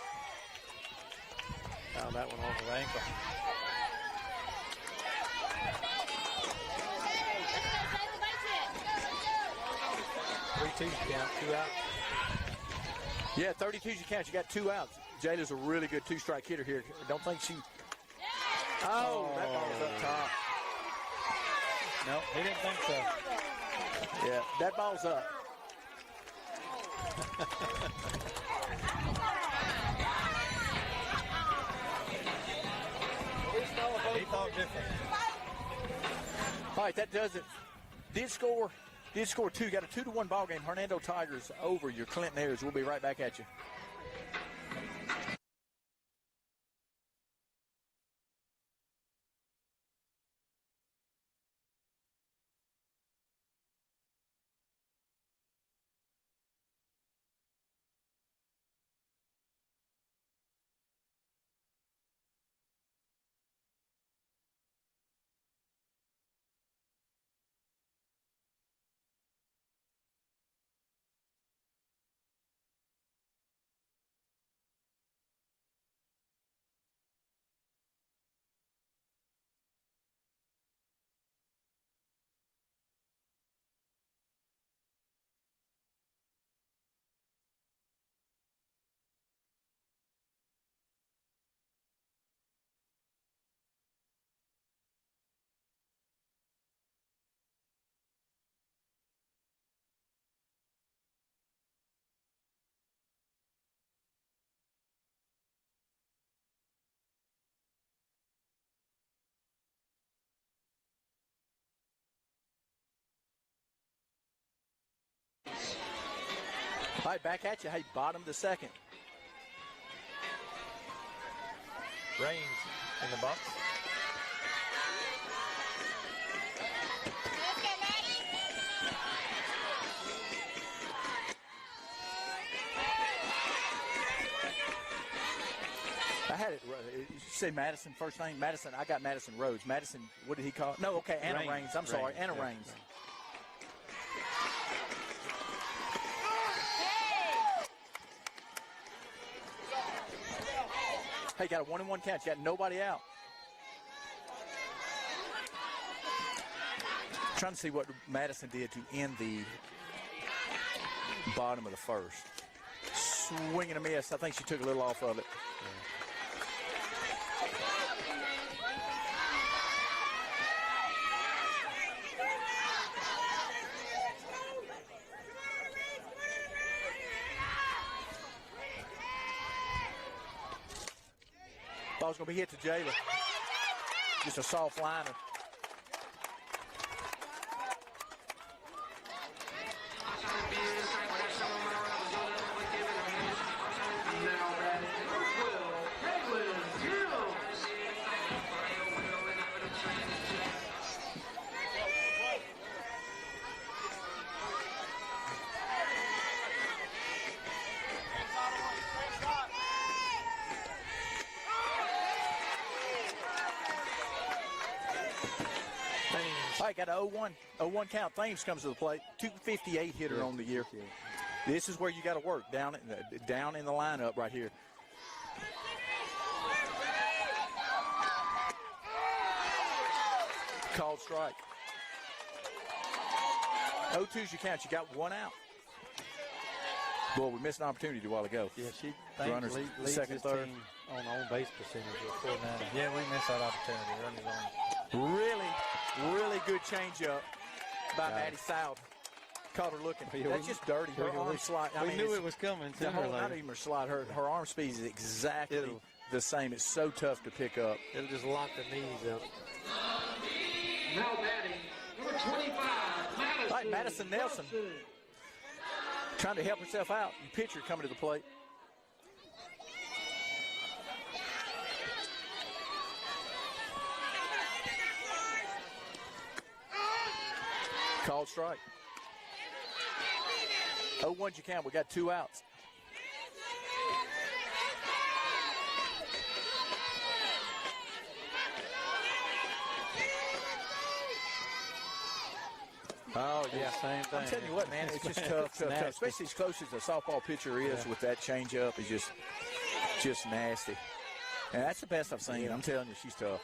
Fouled that one off of ankle. Count, 2 outs. Yeah, 32's your count. You got 2 outs. Jayla's a really good 2-strike hitter here. Don't think she. Oh, that ball's up top. No, he didn't think so. Yeah, that ball's up. He thought different. All right, that does it. Did score 2. Got a 2-1 ball game. Hernando Tigers over your Clinton Airs. We'll be right back at you. All right, back at you. Hey, bottom of the second. Rains in the box. say Madison first name? Madison. I got Madison Rhodes. Madison, what did he call it? No, okay, Anna Raines. I'm sorry, Anna Raines. Hey, got a 1-1 catch. Got nobody out. Trying to see what Madison did to end the bottom of the first. Swing and a miss. I think she took a little off of it. Ball's going to be hit to Jayla. Just a soft liner. All right, got a 0-1 count. Thames comes to the plate. 258 hitter on the year. This is where you got to work, down in the lineup right here. Called strike. 0-2's your count. You got one out. Boy, we missed an opportunity a while ago. Yeah, she runners leads second, third. team on on-base percentage with 490. Yeah, we missed that opportunity. Runners on. Really good changeup by Maddie South. Caught her looking. That's just dirty. Her arm slide. We knew it was coming. Not even her slide. Her arm speed is exactly the same. It's so tough to pick up. It'll just lock the knees up. Now batting, number 25, Madison. All right, Madison Nelson. Trying to help herself out. The pitcher coming to the plate. Called strike. 0-1 you count. We got two outs. Oh, yeah, same thing. I'm telling you what, man, it's just tough, especially as close as the softball pitcher is with that changeup. Is just nasty. And that's the best I've seen. I'm telling you, she's tough.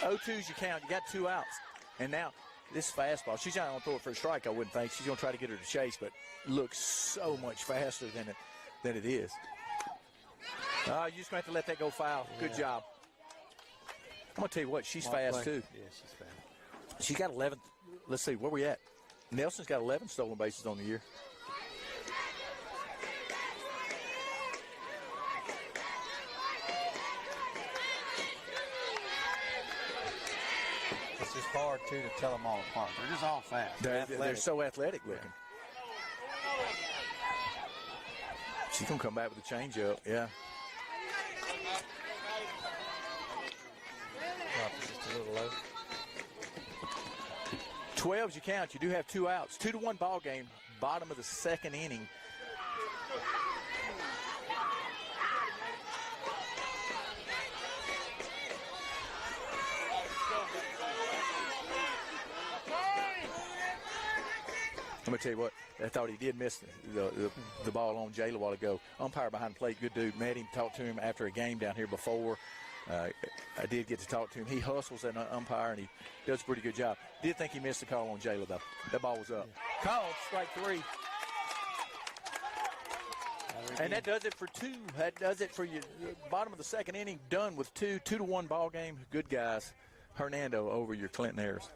0-2's you count. You got two outs. And now this fastball, she's not going to throw it for a strike, I wouldn't think. She's going to try to get her to chase, but looks so much faster than it is. You're just going to have to let that go foul. Yeah. Good job. I'm going to tell you what, she's fast, too. Yeah, she's fast. She's got 11. Let's see, where we at? Nelson's got 11 stolen bases on the year. It's just hard, too, to tell them all apart. They're just all fast. They're so athletic looking. She's going to come back with a changeup, yeah. Just a little low. 12's you count. You do have two outs. 2-1 ball game. Bottom of the second inning. I'm going to tell you what, I thought he did miss the ball on Jayla a while ago. Umpire behind the plate, good dude. Met him, talked to him after a game down here before. I did get to talk to him. He hustles that umpire, and he does a pretty good job. Did think he missed the call on Jayla, though. That ball was up. Yeah. Called, strike three. And that does it for two. That does it for you. Bottom of the second inning, done with 2-1 ball game. Good guys. Hernando over your Clinton Harris.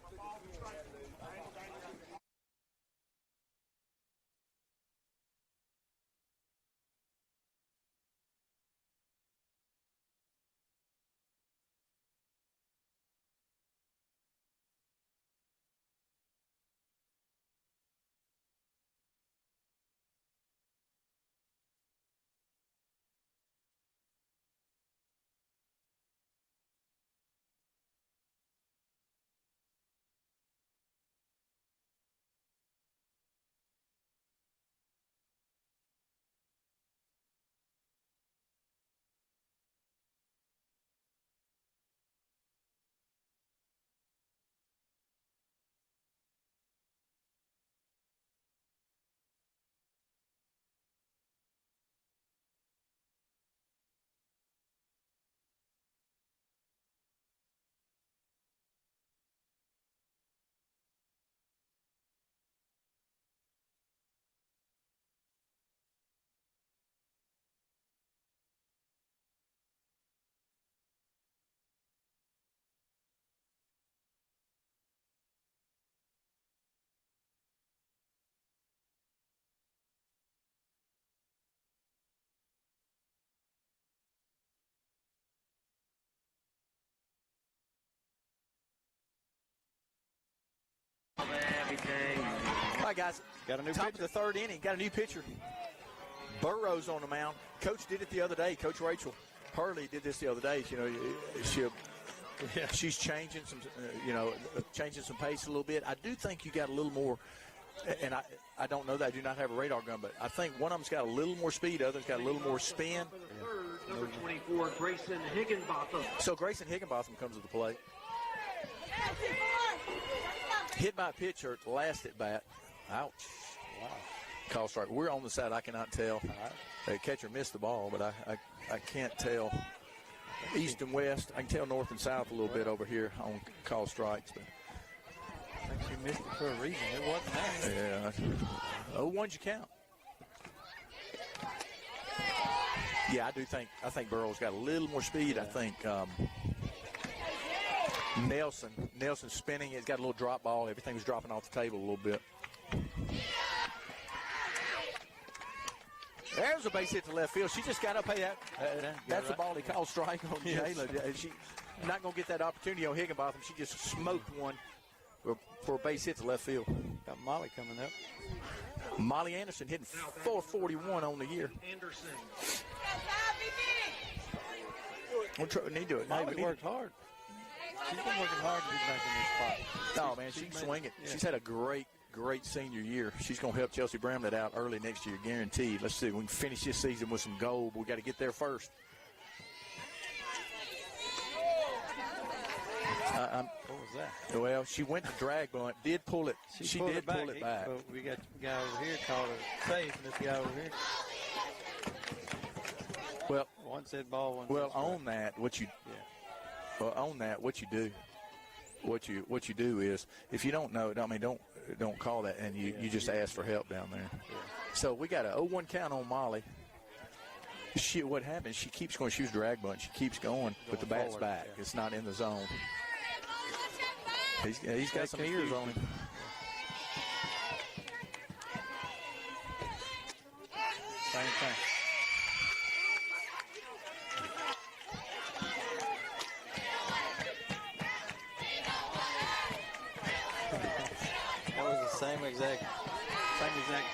All right, guys. Got a new top pitcher. of the third inning. Got a new pitcher. Burrows on the mound. Coach did it the other day. Coach Rachel Hurley did this the other day. She's changing some, changing some pace a little bit. I do think you got a little more, and I don't know that. I do not have a radar gun, but I think one of them's got a little more speed. The other's got a little more spin. Number 24, Grayson Higginbotham. So Grayson Higginbotham comes to the plate. Hit by a pitcher, last at bat. Ouch. Wow. Call strike. We're on the side. I cannot tell. The catcher missed the ball, but I can't tell east and west. I can tell north and south a little bit over here on call strikes. But I think she missed it for a reason. It wasn't that. Yeah. 0-1's you count. Yeah, I think Burrow's got a little more speed. Yeah. I think Nelson spinning. It's got a little drop ball. Everything was dropping off the table a little bit. There's a base hit to left field. She just got up. Hey, that's the ball he called strike on Jayla. She not going to get that opportunity on Higginbotham. She just smoked one for a base hit to left field. Got Molly coming up. Molly Anderson hitting .441 on the year. Anderson. We need to. Molly worked hard. She's been working hard to get back in this spot. Oh, man, she can swing it. Yeah. She's had a great senior year. She's going to help Chelsea Bramlett out early next year, guaranteed. Let's see. We can finish this season with some gold. We got to get there first. What was that? Well, she went to drag bunt, did pull it. She did pull it back. But we got a guy over here called a safe, and this guy over here. Well, one said ball, one. Well, on that, what you do is, if you don't know, don't call that, and you just ask for help down there. Yeah. So we got a 0-1 count on Molly. What happens? She keeps going. She was drag bunt. She keeps going, but the bat's forward, back. Yeah. It's not in the zone. He's got some ears on him. Same thing. That was the same exact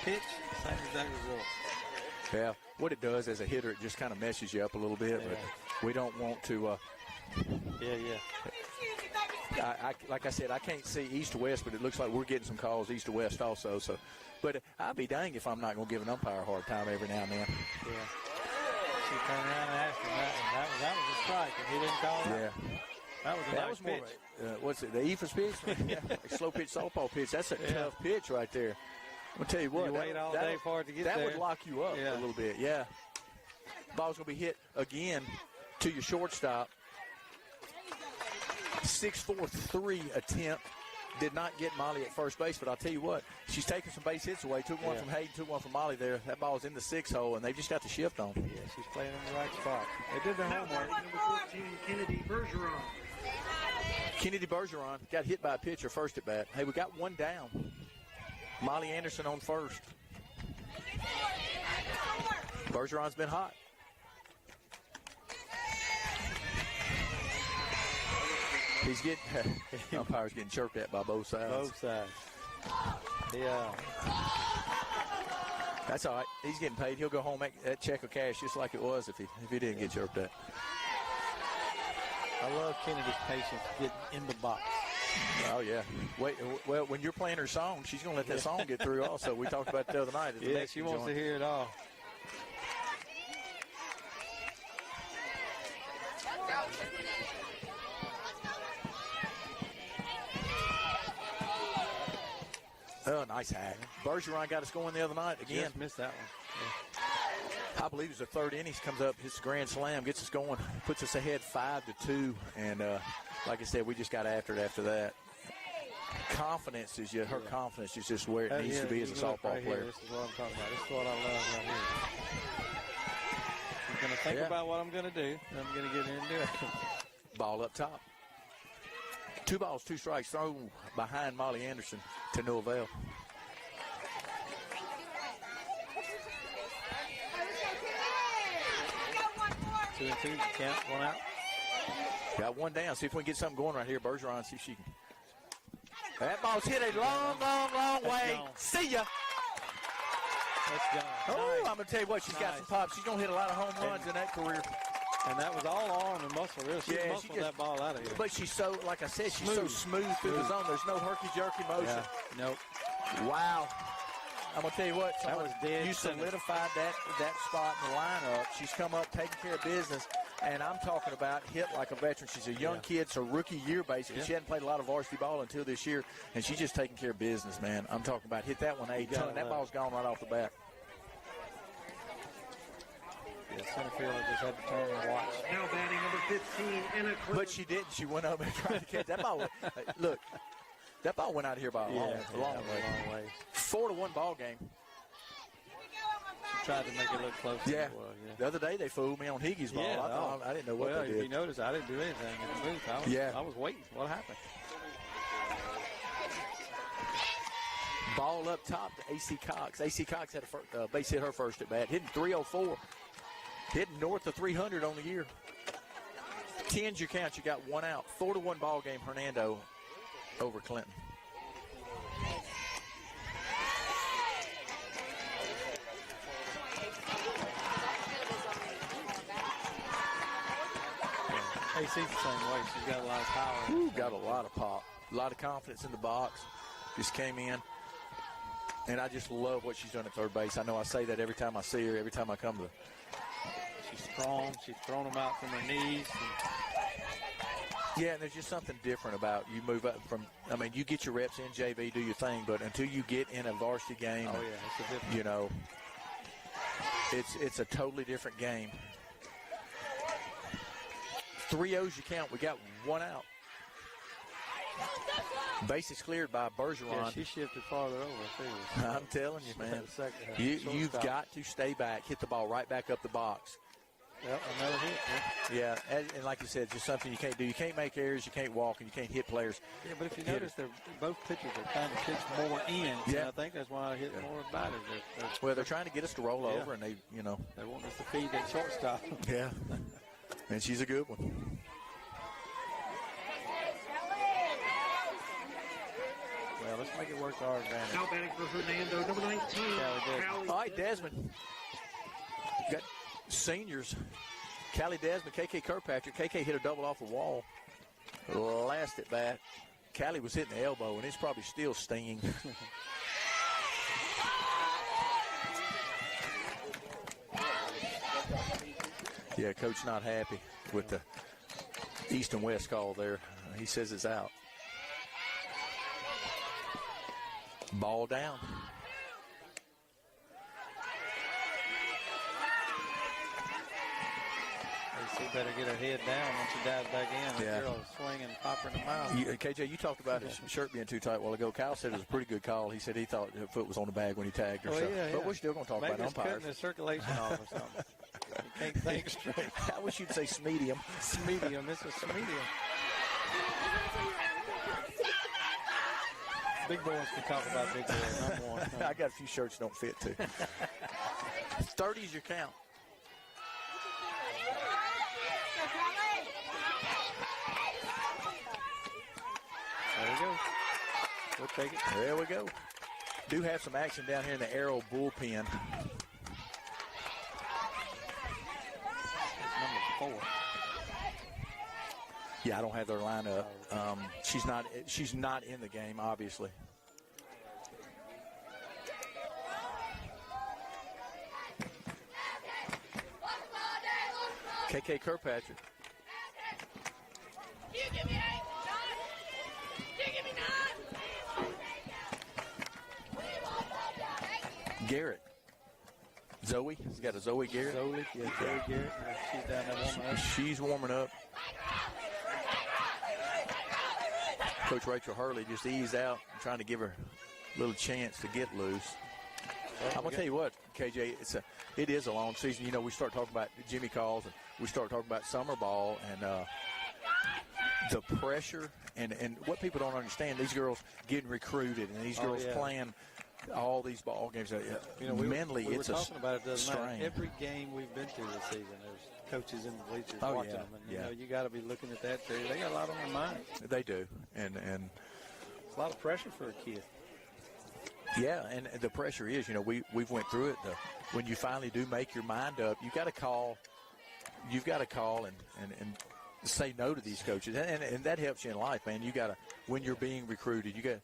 pitch, same exact result. Yeah, what it does as a hitter, it just kind of messes you up a little bit, but we don't want to. Like I said, I can't see east to west, but it looks like we're getting some calls east to west also. So, but I'd be dang if I'm not going to give an umpire a hard time every now and then. Yeah. She turned around and asked him that. That was a strike, and he didn't call it. Yeah. That was a nice pitch. More, what's it? The Ephus pitch? Yeah. Like slow pitch softball pitch. That's a tough pitch right there. I'll tell you what. You wait all day for it to get there. That would lock you up a little bit. Yeah. Ball's going to be hit again to your shortstop. 6-4-3 attempt. Did not get Molly at first base, but I'll tell you what, she's taking some base hits away. Took one from Hayden, took one from Molly there. That ball's in the 6 hole, and they've just got the shift on. Yeah, she's playing in the right spot. They did their homework. Number 14, Kennedy Bergeron. Kennedy Bergeron got hit by a pitcher first at bat. Hey, we got one down. Molly Anderson on first. Bergeron's been hot. He's getting, umpire's getting chirped at by both sides. Both sides. Yeah. That's all right. He's getting paid. He'll go home, make that check of cash just like it was if he didn't get chirped at. I love Kennedy's patience getting in the box. Oh, yeah. Well, when you're playing her song, she's going to let that song get through also. We talked about it the other night. Yeah, she wants to hear it all. Oh, nice hack. Bergeron got us going the other night again. Just missed that one. Yeah. I believe it's the third inning. Comes up, hits the grand slam, gets us going, puts us ahead 5-2. And like I said, we just got after it after that. Confidence is her confidence is just where it needs to be as a softball player. This is what I'm talking about. This is what I love right here. I'm going to think about what I'm going to do, and I'm going to get in and do it. Ball up top. 2 balls, 2 strikes thrown behind Molly Anderson to no avail. Two and two, you count, one out. Got one down. See if we can get something going right here. Bergeron, see if she can. That ball's hit a long, long, long way. Gone. See ya. That's gone. Oh, Nice. I'm going to tell you what, she's got some pop. She's going to hit a lot of home runs in that career. And that was all arm and muscle. Really. She muscled that ball out of here. But she's so, like I said, she's so smooth through the zone. There's no herky-jerky motion. Yeah. Nope. Wow. I'm going to tell you what, that was dead. You solidified that spot in the lineup. She's come up taking care of business. And I'm talking about hit like a veteran. She's a young kid, so rookie year basically. She hadn't played a lot of varsity ball until this year, and she's just taking care of business, man. I'm talking about hit that one a ton. That ball's gone right off the bat. Yeah, center fielder just had to turn and watch. Now batting number 15, Anna Clinton. But she didn't. She went up and tried to catch that ball. Look, that ball went out of here by a long way. 4-1 ball game. Tried to make it look closer. Yeah. The other day they fooled me on Higgie's ball. Yeah, I didn't know what they did. If you noticed, I didn't do anything in the booth. I was waiting. What happened? Ball up top to AC Cox. AC Cox had a base hit her first at bat. Hitting 304. Hitting north of 300 on the year. 10's your count. You got one out. 4-1 ball game, Hernando over Clinton. AC's the same way. She's got a lot of power. Ooh, got a lot of pop. A lot of confidence in the box. Just came in. And I just love what she's done at third base. I know I say that every time I see her, every time I come to. She's strong. She's thrown them out from her knees. Yeah, and there's just something different about you move up from, I mean, you get your reps in JV, do your thing, but until you get in a varsity game, it's a different. You know, it's a totally different game. 3 O's you count. We got one out. Bases cleared by Bergeron. Yeah, she shifted farther over, too. I'm telling you, man. You've got to stay back, hit the ball right back up the box. Yep, another hit. Yeah, and like you said, it's just something you can't do. You can't make errors, you can't walk, and you can't hit players. Yeah, but if you notice, both pitchers are trying to pitch more in. Yeah. And I think that's why I hit more batters. Well, they're trying to get us to roll over, and they want us to feed that shortstop. Yeah, and she's a good one. Well, let's make it work to our advantage. Now batting for Hernando, number 19. All right, Desmond. Got seniors. Callie Desmond, KK Kirkpatrick. KK hit a double off the wall. Last at bat. Callie was hitting the elbow, and it's probably still stinging. Yeah, coach not happy with the east and west call there. He says it's out. Ball down. She better get her head down when she dives back in. Yeah. The girl swinging and popping the mouth. KJ, you talked about his shirt being too tight a while ago. Kyle said it was a pretty good call. He said he thought her foot was on the bag when he tagged her. But we're still going to talk about umpires. Maybe it's cutting the circulation off or something. You can't think straight. I wish you'd say smedium. Smedium. It's a smedium. Big boys can talk about big boys. I'm one. I got a few shirts don't fit, too. 30's your count. There we go. We'll take it. There we go. Do have some action down here in the Arrow bullpen. That's number 4. Yeah, I don't have their lineup. She's not in the game, obviously. KK Kirkpatrick. Garrett. Zoe. He's got a Zoe Garrett. Zoe Garrett. She's down there warming up. She's warming up. Coach Rachel Hurley just eased out, trying to give her a little chance to get loose. I'm going to tell you what, KJ, it is a long season. You know, we start talking about Jimmy calls, and we start talking about summer ball, and the pressure and what people don't understand, these girls getting recruited, and these girls playing all these ball games. Mentally, we it's were talking about it the other night. strain. Every game we've been through this season, there's coaches in the bleachers watching them. And, you know, you got to be looking at that, too. They got a lot on their mind. They do. And It's a lot of pressure for a kid. Yeah, and the pressure is, we've went through it. When you finally do make your mind up, you've got to call and say no to these coaches. And that helps you in life, man. You got to, when you're being recruited,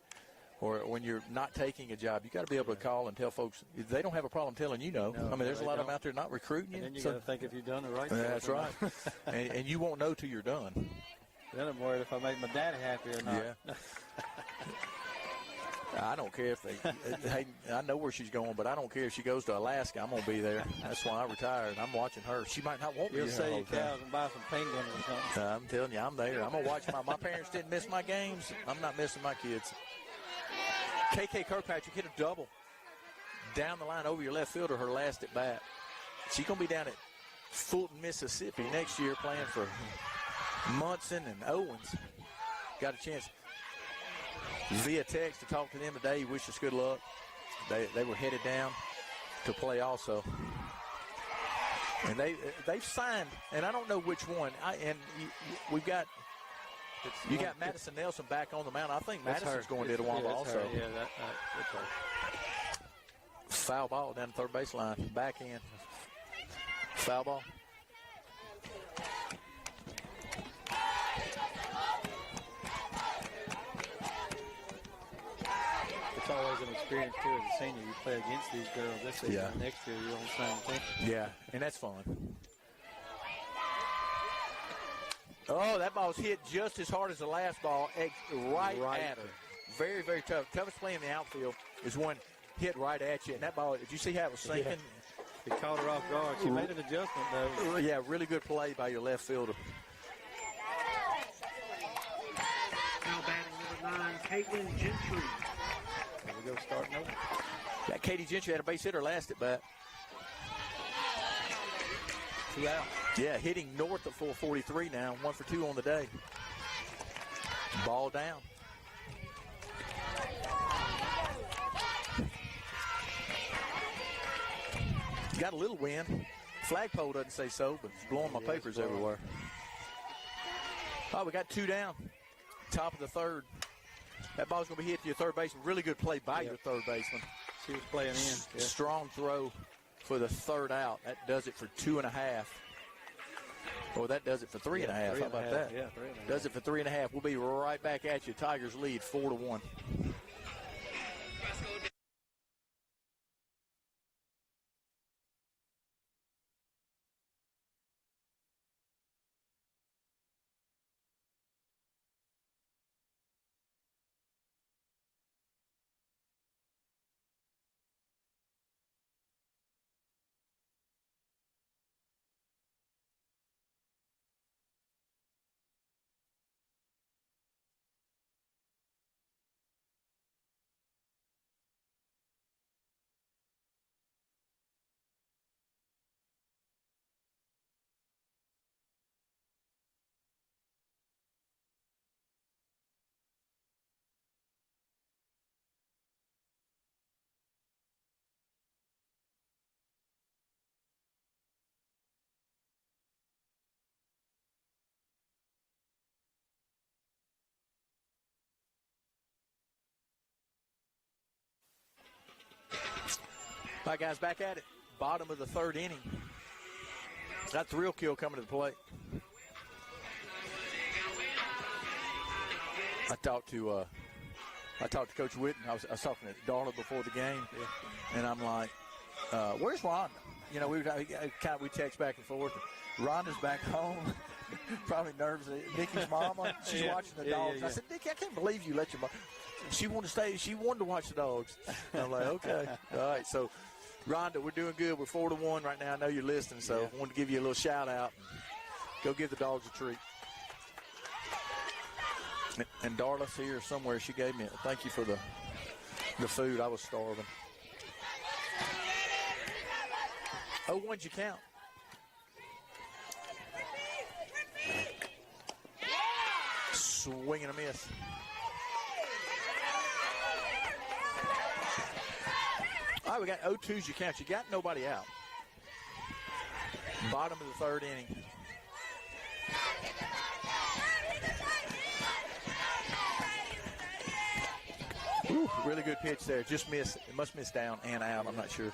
or when you're not taking a job, you got to be able to call and tell folks. They don't have a problem telling you no. I mean, there's a lot of them out there not recruiting you. And then you got to think if you've done the right thing. That's right. and you won't know till you're done. Then I'm worried if I make my daddy happy or not. Yeah. I don't care if hey, I know where she's going, but I don't care if she goes to Alaska. I'm going to be there. That's why I retired. I'm watching her. She might not want me. You'll sell your cows and buy some penguins or something. I'm telling you, I'm there. I'm going to watch my parents didn't miss my games. I'm not missing my kids. KK Kirkpatrick hit a double down the line over your left fielder, her last at bat. She's going to be down at Fulton, Mississippi next year playing for Munson and Owens. Got a chance via text to talk to them today. Wish us good luck. They were headed down to play also. And they've signed, and I don't know which one. We've got you got Madison Nelson back on the mound. I think Madison's going to Itawamba also. Her. Yeah, that's her. Foul ball down the third baseline. Backhand. Foul ball. It's always an experience, too, as a senior. You play against these girls this season. Yeah. Next year, you're on the same team. Yeah, and that's fun. Oh, that ball's hit just as hard as the last ball, right at her. Very, very tough. Toughest play in the outfield is one hit right at you. And that ball, did you see how it was sinking? Yeah. It caught her off guard. She made an adjustment, though. Yeah, really good play by your left fielder. Now batting number 9, Caitlin Gentry. There we go, starting over. That Katie Gentry had a base hitter last at bat. 2 out. Yeah, hitting north of 443 now. 1 for 2 on the day. Ball down. Got a little wind. Flagpole doesn't say so, but it's blowing my papers everywhere. Oh, we got 2 down. Top of the third. That ball's going to be hit to your third baseman. Really good play by your third baseman. She was playing in. Yeah. Strong throw for the third out. That does it for 2.5. Or that does it for 3.5. How about that? Yeah, 3.5. Does it for 3.5. We'll be right back at you. Tigers lead 4-1. All right, guys, back at it. Bottom of the third inning. Got Thrill Kill coming to the plate. I talked to Coach Witten. I was talking to Darla before the game, and I'm like, "Where's Rhonda?" You know, we text back and forth. Rhonda's back home, probably nervous. Nikki's mama, she's watching the dogs. I said, "Nikki, I can't believe you let your mom." She wanted to stay. She wanted to watch the dogs. I'm like, okay, all right. So, Rhonda, we're doing good. We're 4-1 right now. I know you're listening, so I wanted to give you a little shout out. Go give the dogs a treat. And Darla's here somewhere. She gave me a thank you for the food. I was starving. Oh, what'd you count? Swing and a miss. All right, we got 0-2s you count. You got nobody out. Bottom of the third inning. really good pitch there. Just missed. It must miss down and out. I'm not sure.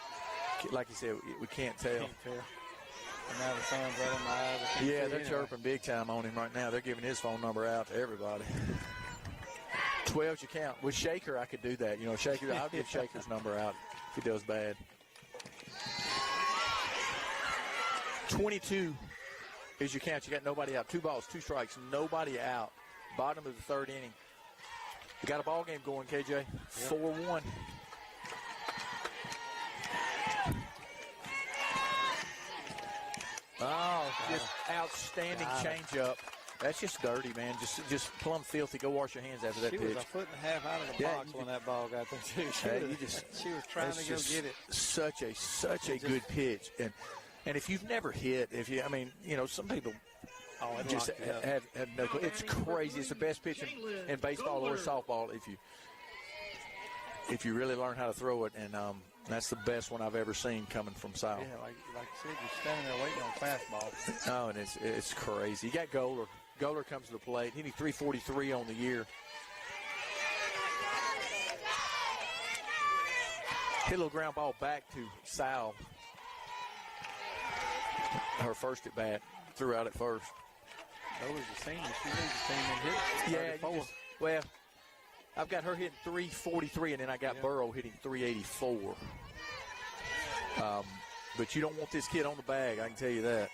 Like you said, we can't tell. And now the sun's right on my eyes. Yeah, they're chirping big time on him right now. They're giving his phone number out to everybody. 12's your count. With Shaker, I could do that. You know, Shaker, I'll give Shaker's number out if he does bad. 22 is your count. You got nobody out. 2 balls, 2 strikes, nobody out. Bottom of the 3rd inning. You got a ball game going, KJ. Yep. 4-1. Oh, just outstanding changeup. That's just dirty, man. Just plumb filthy. Go wash your hands after that pitch. She was a 1.5 feet out of the box when that ball got there, too. She was trying to go get it. Such a good pitch. And if you've never hit, some people just have no clue. It's crazy. It's the best pitch in baseball or softball if you really learn how to throw it. And that's the best one I've ever seen coming from South. Yeah, like you said, you're standing there waiting on fastball. Oh, and it's crazy. You got Goler. Goler comes to the plate, hitting 343 on the year. Hit a little ground ball back to Sal. Her first at bat, threw out at first. Goler's a senior. She leads the team in hits. Yeah, well, I've got her hitting 343, and then I got Burrow hitting 384. But you don't want this kid on the bag, I can tell you that.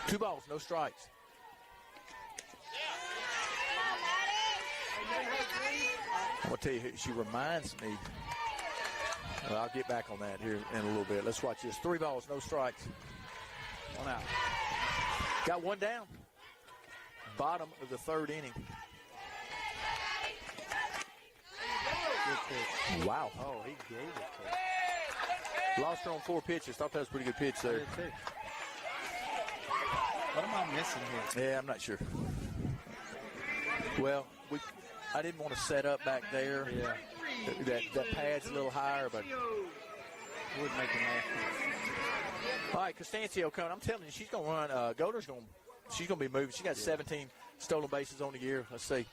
2 balls, no strikes. I'm going to tell you, she reminds me. Well, I'll get back on that here in a little bit. Let's watch this. 3 balls, no strikes. 1 out. Got 1 down. Bottom of the 3rd inning. Good pitch. Wow. Oh, he gave it to her. Lost her on 4 pitches. Thought that was a pretty good pitch there. What am I missing here? Yeah, I'm not sure. Well, I didn't want to set up back there. Yeah. That pad's a little higher, but would make a nice. All right, Costancio coming. I'm telling you, she's going to run. Goder's going. She's going to be moving. She got 17 stolen bases on the year. Let's see.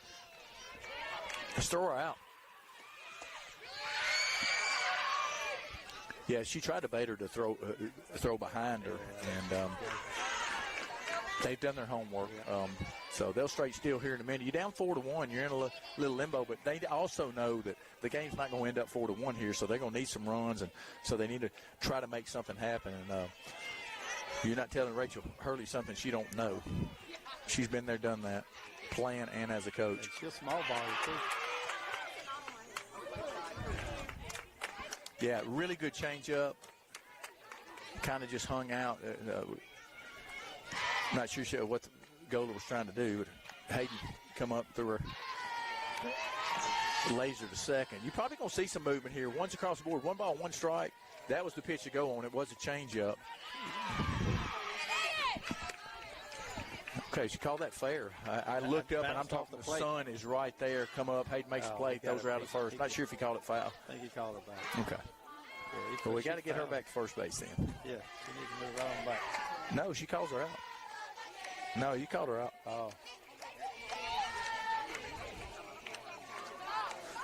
Let's throw her out. Yeah, she tried to bait her to throw behind her, and they've done their homework. So they'll straight steal here in a minute. You're down 4-1. You're in a little limbo, but they also know that the game's not going to end up 4-1 here, so they're going to need some runs, and so they need to try to make something happen. And you're not telling Rachel Hurley something she don't know. She's been there, done that, playing and as a coach. She's a small ball, too. Yeah, really good changeup. Kind of just hung out. Not sure what Goler was trying to do, but Hayden come up through her laser to second. You're probably going to see some movement here. One's across the board. 1 ball, 1 strike. That was the pitch to go on. It was a changeup. Okay, she called that fair. I looked up, and I'm talking the sun is right there. Come up. Hayden makes the play. Throws her out at first. Not sure if he called it foul. I think he called it back. Okay. Yeah, well, we got to get her back to first base then. Yeah, she needs to move right on back. No, she calls her out. No, you called her out. Oh.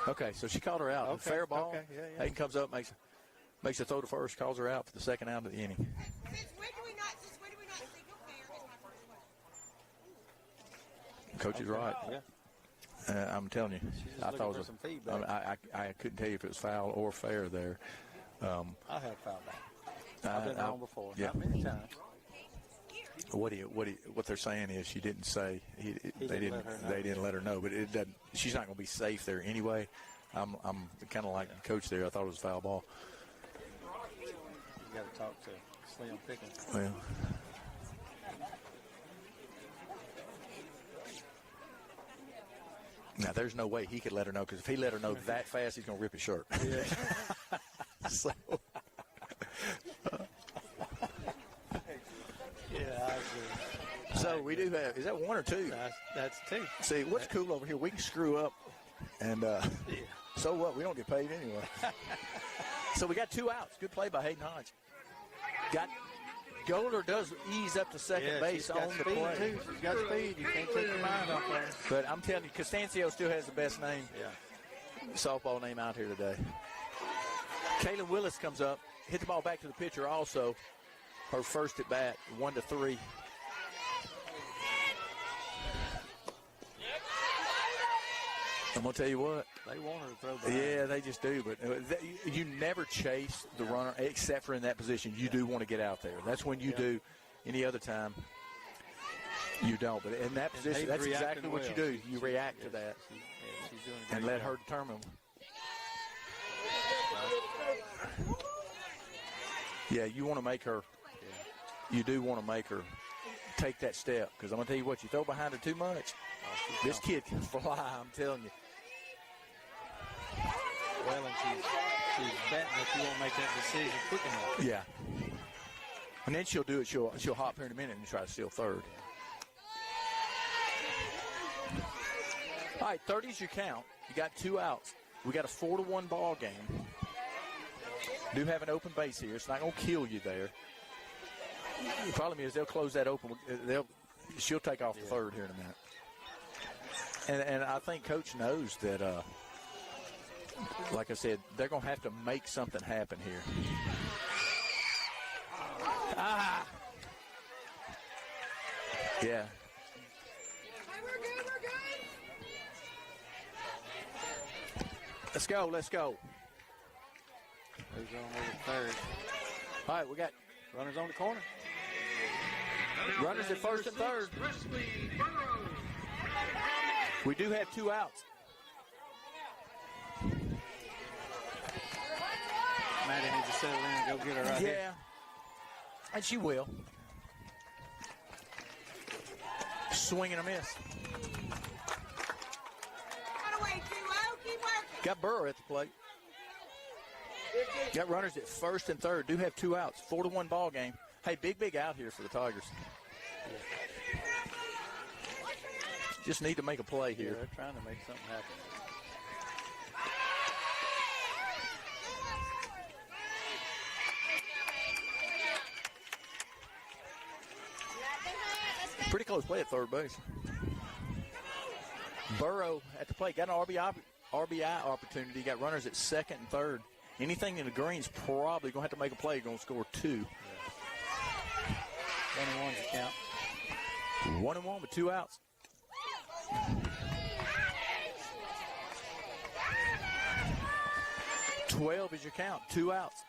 Okay, so she called her out. Okay, fair ball. Okay, yeah. Hayden comes up, makes a throw to first, calls her out for the 2nd out of the inning. Since when do we not signal fair is my first question. Coach is right. Yeah. I'm telling you. I thought it was some feedback. I couldn't tell you if it was foul or fair there. I had foul back. I've been wrong before. Yeah. Not many times. What they're saying is she didn't say they didn't let her know, but it doesn't. She's not going to be safe there anyway. I'm kind of like the coach there. I thought it was a foul ball. You got to talk to Slim Pickens. Well. Now, there's no way he could let her know, because if he let her know that fast, he's going to rip his shirt. Yeah. So. Yeah, I agree. So we do have, is that 1 or 2? That's 2. See, what's cool over here, we can screw up, and so what? We don't get paid anyway. So we got 2 outs. Good play by Hayden Hodge. Goler does ease up to second base on the play. Too. She's got speed. You can't take your mind off her. But I'm telling you, Costancio still has the best name, softball name out here today. Kaylin Willis comes up, hit the ball back to the pitcher also. Her first at bat, 1-3. I'm going to tell you what. They want her to throw the Yeah, they just do. But you never chase the runner except for in that position. You do want to get out there. That's when you do. Any other time, you don't. But in that position, that's exactly what you do. You react to that she's doing and let her determine. Yeah, you want to make her. You do want to make her take that step. Because I'm going to tell you what, you throw behind her too much, this kid can fly, I'm telling you. Well, and she's betting that she won't make that decision quick enough. Yeah. And then she'll do it. She'll hop here in a minute and try to steal third. All right, 30 is your count. You got 2 outs. We got a 4-1 ball game. Do have an open base here. It's not going to kill you there. The problem is they'll close that open. She'll take off the third here in a minute. And I think Coach knows that, like I said, they're going to have to make something happen here. Yeah. Let's go. Who's on over third? All right, we got Runners on the corner. runners at first and third. We do have 2 outs. Maddie needs to settle in and go get her right Yeah. here. And she will. Swing and a miss. Got away, 2-0. Keep working. Got Burrow at the plate. Got runners at first and third. Do have 2 outs. 4-1 ball game. Hey, big out here for the Tigers. Just need to make a play here. Yeah, they're trying to make something happen. Pretty close play at third base. Burrow at the plate. Got an RBI opportunity. Got runners at second and third. Anything in the green's probably going to have to make a play. Going to score 2. 1-1's the count. 1-1 with 2 outs. $12 is your count. 2 outs.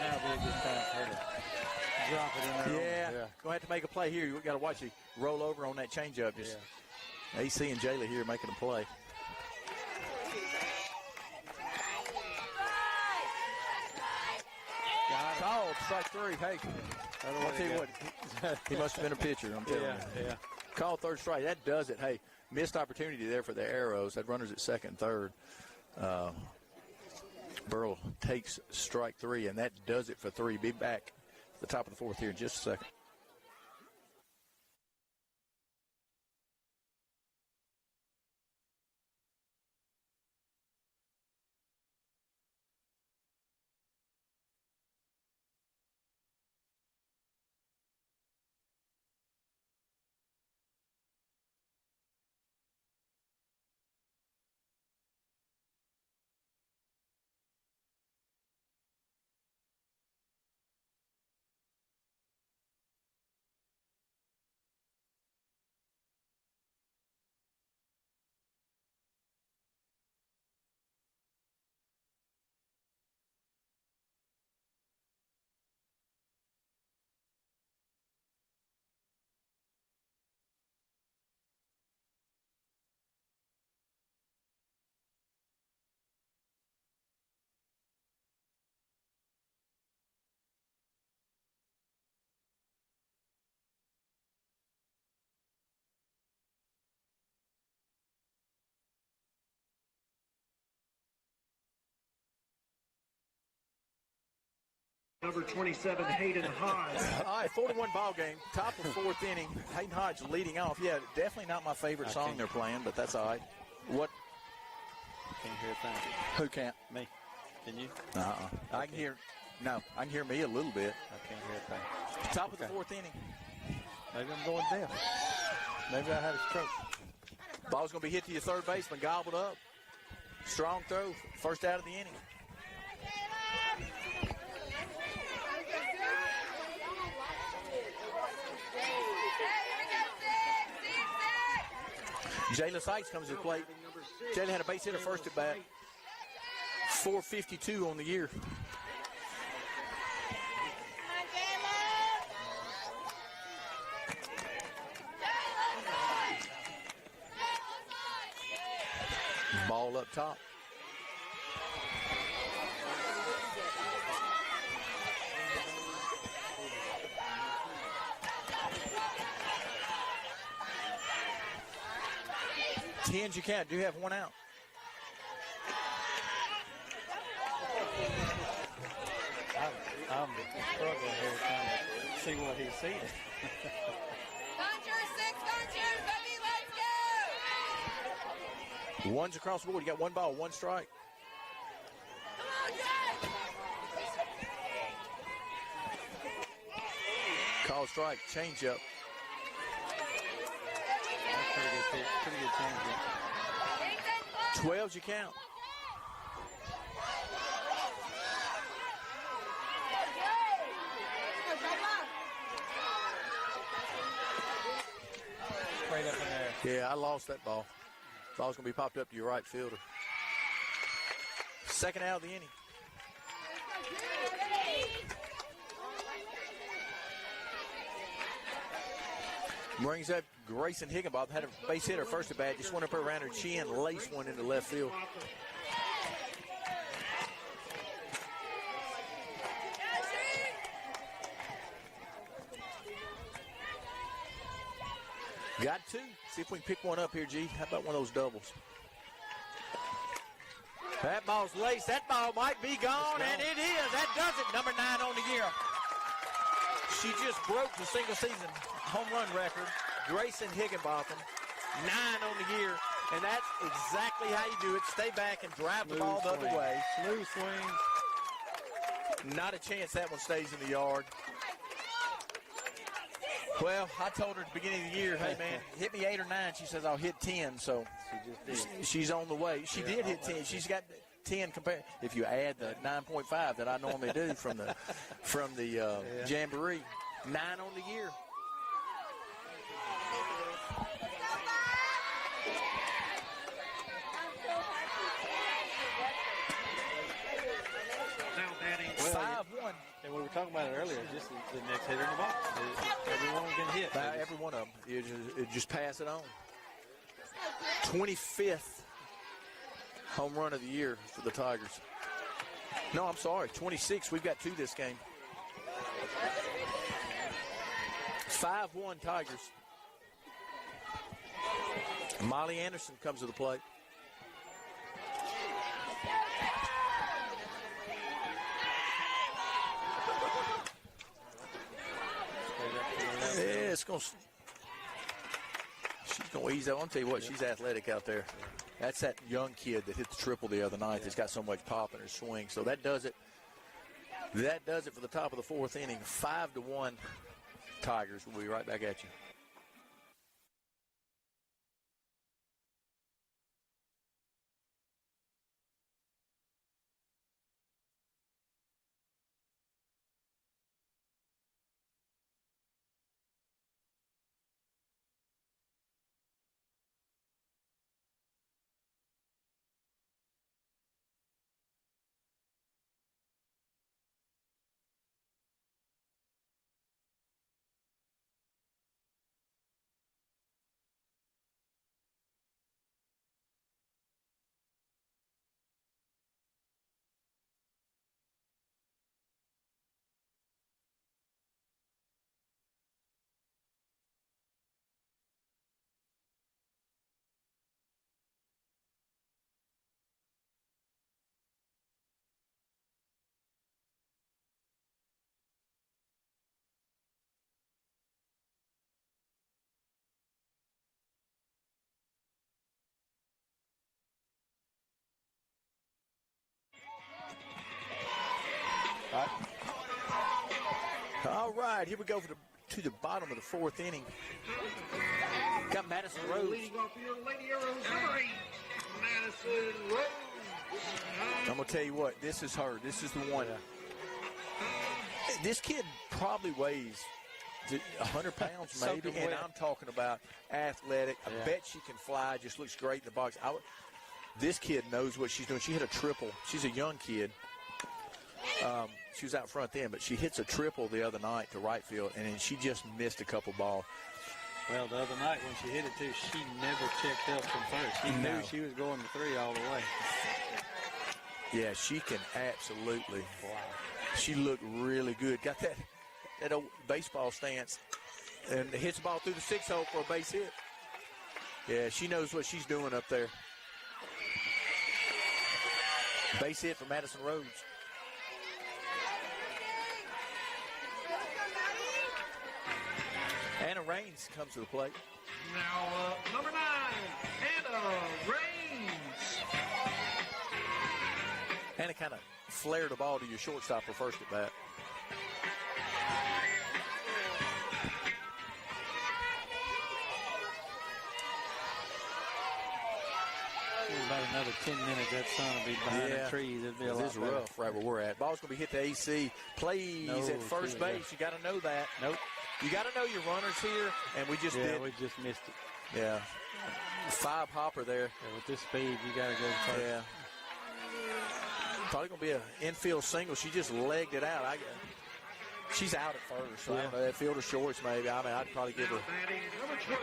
Now would be a good time for her to drop it in there. Yeah. Going to have to make a play here. You got to watch you roll over on that changeup. Just AC and Jayla here making a play. Called strike 3. Hey, I'll tell you what, he must have been a pitcher. I'm telling you. Yeah. Called third strike. That does it. Hey, missed opportunity there for the Arrows. Had runners at second and third. Burrell takes strike 3, and that does it for 3. Be back at the top of the 4th here in just a second. Number 27, Hayden Hodge. All right, 4-1 ball game. Top of 4th inning. Hayden Hodge leading off. Yeah, definitely not my favorite song they're playing, but that's all right. What? Can't hear a thing. Who can't? Me. Can you? I can hear. No, I can hear me a little bit. I can't hear a thing. Top of the 4th inning. Maybe I'm going deaf. Maybe I had a stroke. Ball's going to be hit to your third baseman, gobbled up. Strong throw, first out of the inning. Jalen Sykes comes to the plate. Jalen had a base hitter first at bat. 452 on the year. Ball up top. Tens you can't. Do have one out. I'm struggling here trying to see what he's seeing. One's across the board. You got one ball, one strike. Call strike, change up. Pretty good change. 12's you count. Straight up in there. Yeah, I lost that ball. Ball's going to be popped up to your right fielder. Second out of the inning. Brings up Grayson Higginbotham. Had a base hitter first at bat. Just went up around her chin, laced one into left field. Got two. See if we can pick one up here, G. How about one of those doubles? That ball's laced. That ball might be gone, and it is. That does it. Number 9 on the year. She just broke the single season home run record. Grayson Higginbotham, 9 on the year. And that's exactly how you do it. Stay back and drive the ball the other way. Smooth swing. Not a chance that one stays in the yard. Well, I told her at the beginning of the year, hey, man, hit me 8 or 9. She says, I'll hit 10. So she's on the way. She did hit 10. She's got 10 compared. If you add the 9.5 that I normally do from the Jamboree. 9 on the year. Now batting. 5-1. And we were talking about it earlier, just the next hitter in the box. Everyone can hit. Every one of them. You just pass it on. 25th home run of the year for the Tigers. No, I'm sorry. 26. We've got 2 this game. 5-1 Tigers. Molly Anderson comes to the plate. Yeah, she's going to ease up. I'll tell you what, she's athletic out there. That's that young kid that hit the triple the other night that's got so much pop in her swing. So that does it. That does it for the top of the 4th inning. 5-1 Tigers. We'll be right back at you. All right, here we go for the to the bottom of the fourth inning. Got Madison Rhodes. Leading off your Lady Arrows, number 8, Madison Rhodes. I'm going to tell you what, this is her. This is the one. This kid probably weighs 100 pounds maybe, and I'm talking about athletic. I bet she can fly, just looks great in the box. This kid knows what she's doing. She hit a triple. She's a young kid. She was out front then, but she hits a triple the other night to right field, and then she just missed a couple balls. Well, the other night when she hit it, too, she never checked up from first. She knew she was going to 3 all the way. Yeah, she can absolutely. Wow. She looked really good. Got that old baseball stance and hits the ball through the 6-hole for a base hit. Yeah, she knows what she's doing up there. Base hit for Madison Rhodes. Anna Raines comes to the plate. Now, number 9, Anna Raines. Anna kind of flared the ball to your shortstop for first at bat. About another 10 minutes, that sun will be behind the trees. It'll be a lot This is rough right where we're at. Ball's going to be hit to AC. Plays at first base. You got to know that. Nope. You got to know your runners here, and we just did. Yeah, we just missed it. Yeah. 5 hopper there. Yeah, with this speed, you got to go first. Yeah. Probably going to be an infield single. She just legged it out. She's out at first. So I don't know, that field or shorts maybe. I mean, I'd probably give her. Number 12,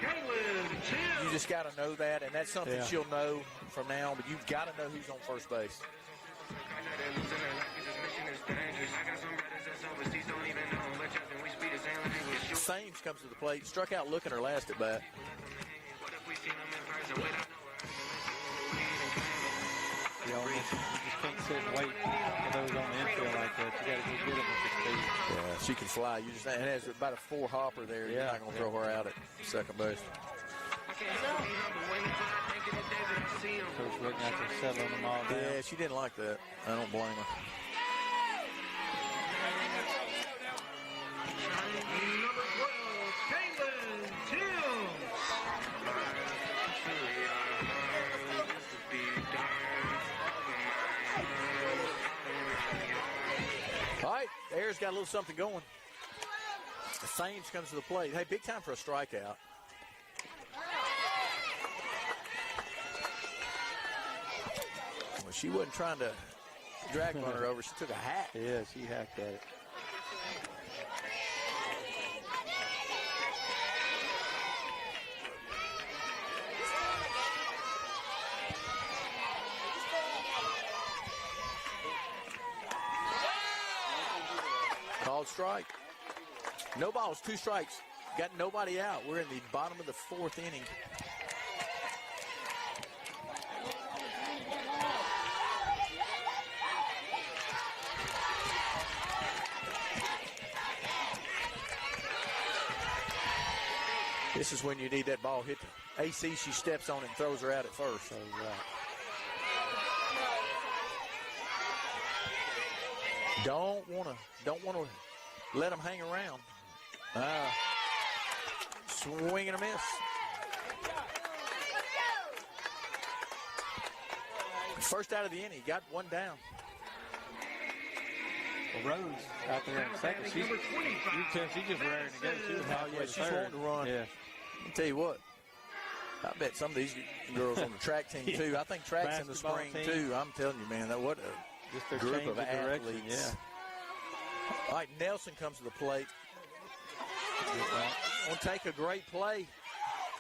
Kaylin Tim. You just got to know that, and that's something she'll know from now on, but you've got to know who's on first base. Thames comes to the plate. Struck out looking her last at bat. You just can't sit and wait for those on the infield like that. You got to go get them with the speed. Yeah, she can fly. You just and has about a 4 hopper there. You're not going to throw her out at second base. Coach looking at her settling them all down. Yeah, she didn't like that. I don't blame her. Number 12, Kaylin Tim. All right, Ayers got a little something going. Thames comes to the plate. Hey, big time for a strikeout. Well, she wasn't trying to drag runner over. She took a hack. Yeah, she hacked at it. Called strike. No balls, 2 strikes. Got nobody out. We're in the bottom of the 4th inning. This is when you need that ball hit. AC, she steps on it and throws her out at first. So, right. Don't want to let them hang around. Swing and a miss. First out of the inning, got 1 down. Well, Rose out there in second. She's just raring to go. She was she's wanting to run. Yeah. I'll tell you what. I bet some of these girls on the track team too. I think track's in the spring too. I'm telling you, man, what a just their group of athletes. Yeah. All right, Nelson comes to the plate. Will take a great play.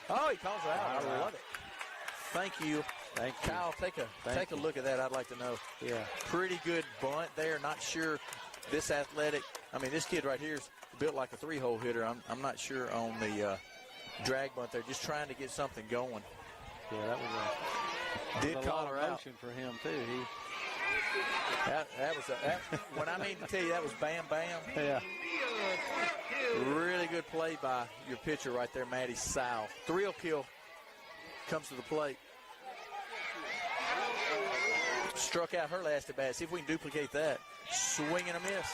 Oh, he calls her out. I love it. Thank you. Thank you. Kyle, take a look at that. I'd like to know. Yeah. Pretty good bunt there. Not sure this athletic. I mean, this kid right here is built like a 3-hole hitter. I'm not sure on the drag bunt there. Just trying to get something going. Yeah, that was did call her out for him too. That was when I mean to tell you that was bam bam. Yeah. Really good play by your pitcher right there, Maddie Sal. Thrill kill comes to the plate. Struck out her last at bat. See if we can duplicate that. Swing and a miss.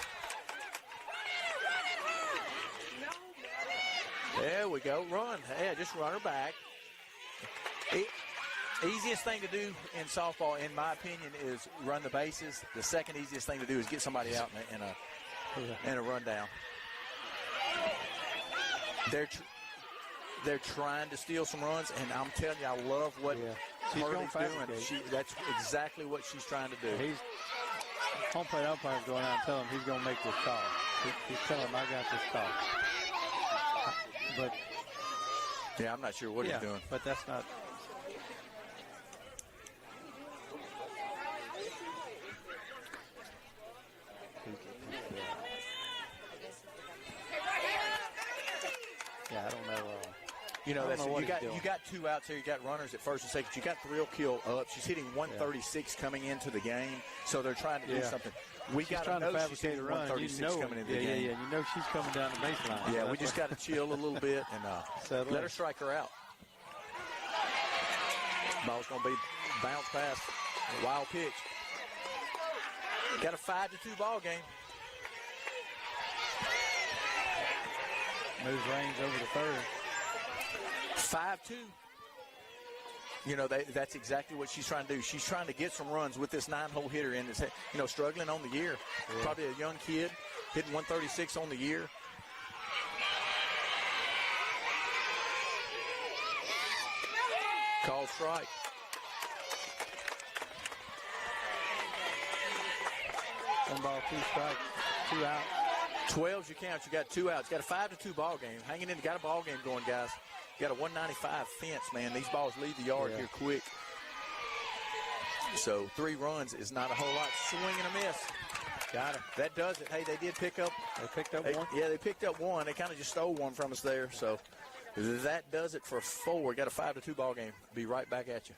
There we go. Run. Yeah, just run her back. Easiest thing to do in softball, in my opinion, is run the bases. The second easiest thing to do is get somebody out in a rundown. They're trying to steal some runs, and I'm telling you, I love what Murphy's doing. That's exactly what she's trying to do. Home plate umpire's going out and telling him he's going to make this call. He's telling him, I got this call. But yeah, I'm not sure what he's doing. But that's not. Yeah, I don't know. You know, you got 2 outs there. You got runners at first and second. You got Thrill Kill up. She's hitting 136 coming into the game, so they're trying to do something. We got to know she's hitting 136 coming into the game. Yeah, you know she's coming down the baseline. Yeah, we just got to chill a little bit and let her strike her out. Ball's going to be bounced past. A wild pitch. Got a 5-2 ball game. Moves Reigns over to third. 5-2. You know, that's exactly what she's trying to do. She's trying to get some runs with this 9-hole hitter in this, struggling on the year. Yeah. Probably a young kid, hitting 136 on the year. Call strike. One ball, 2 strikes, 2 out. 12's your count. You got 2 outs. Got a 5-2 ball game. Hanging in. Got a ball game going, guys. You got a 195 fence, man. These balls leave the yard here quick. So 3 runs is not a whole lot. Swing and a miss. Got it. That does it. Hey, they did pick up. They picked up one? Yeah, they picked up one. They kind of just stole one from us there. So that does it for 4. Got a 5-2 ball game. Be right back at you.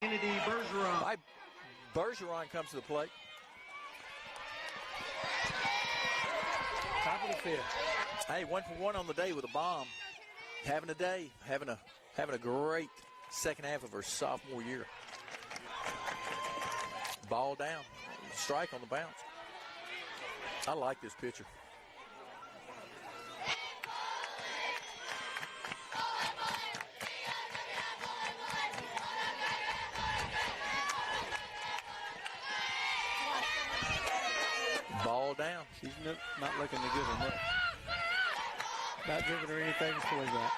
Kennedy Bergeron. Bergeron comes to the plate. Top of the 5th. Hey, 1 for 1 on the day with a bomb. Having a day, having a great second half of her sophomore year. Ball down, strike on the bounce. I like this pitcher. Ball down. She's not looking to give her much. Not giving her anything to swing at.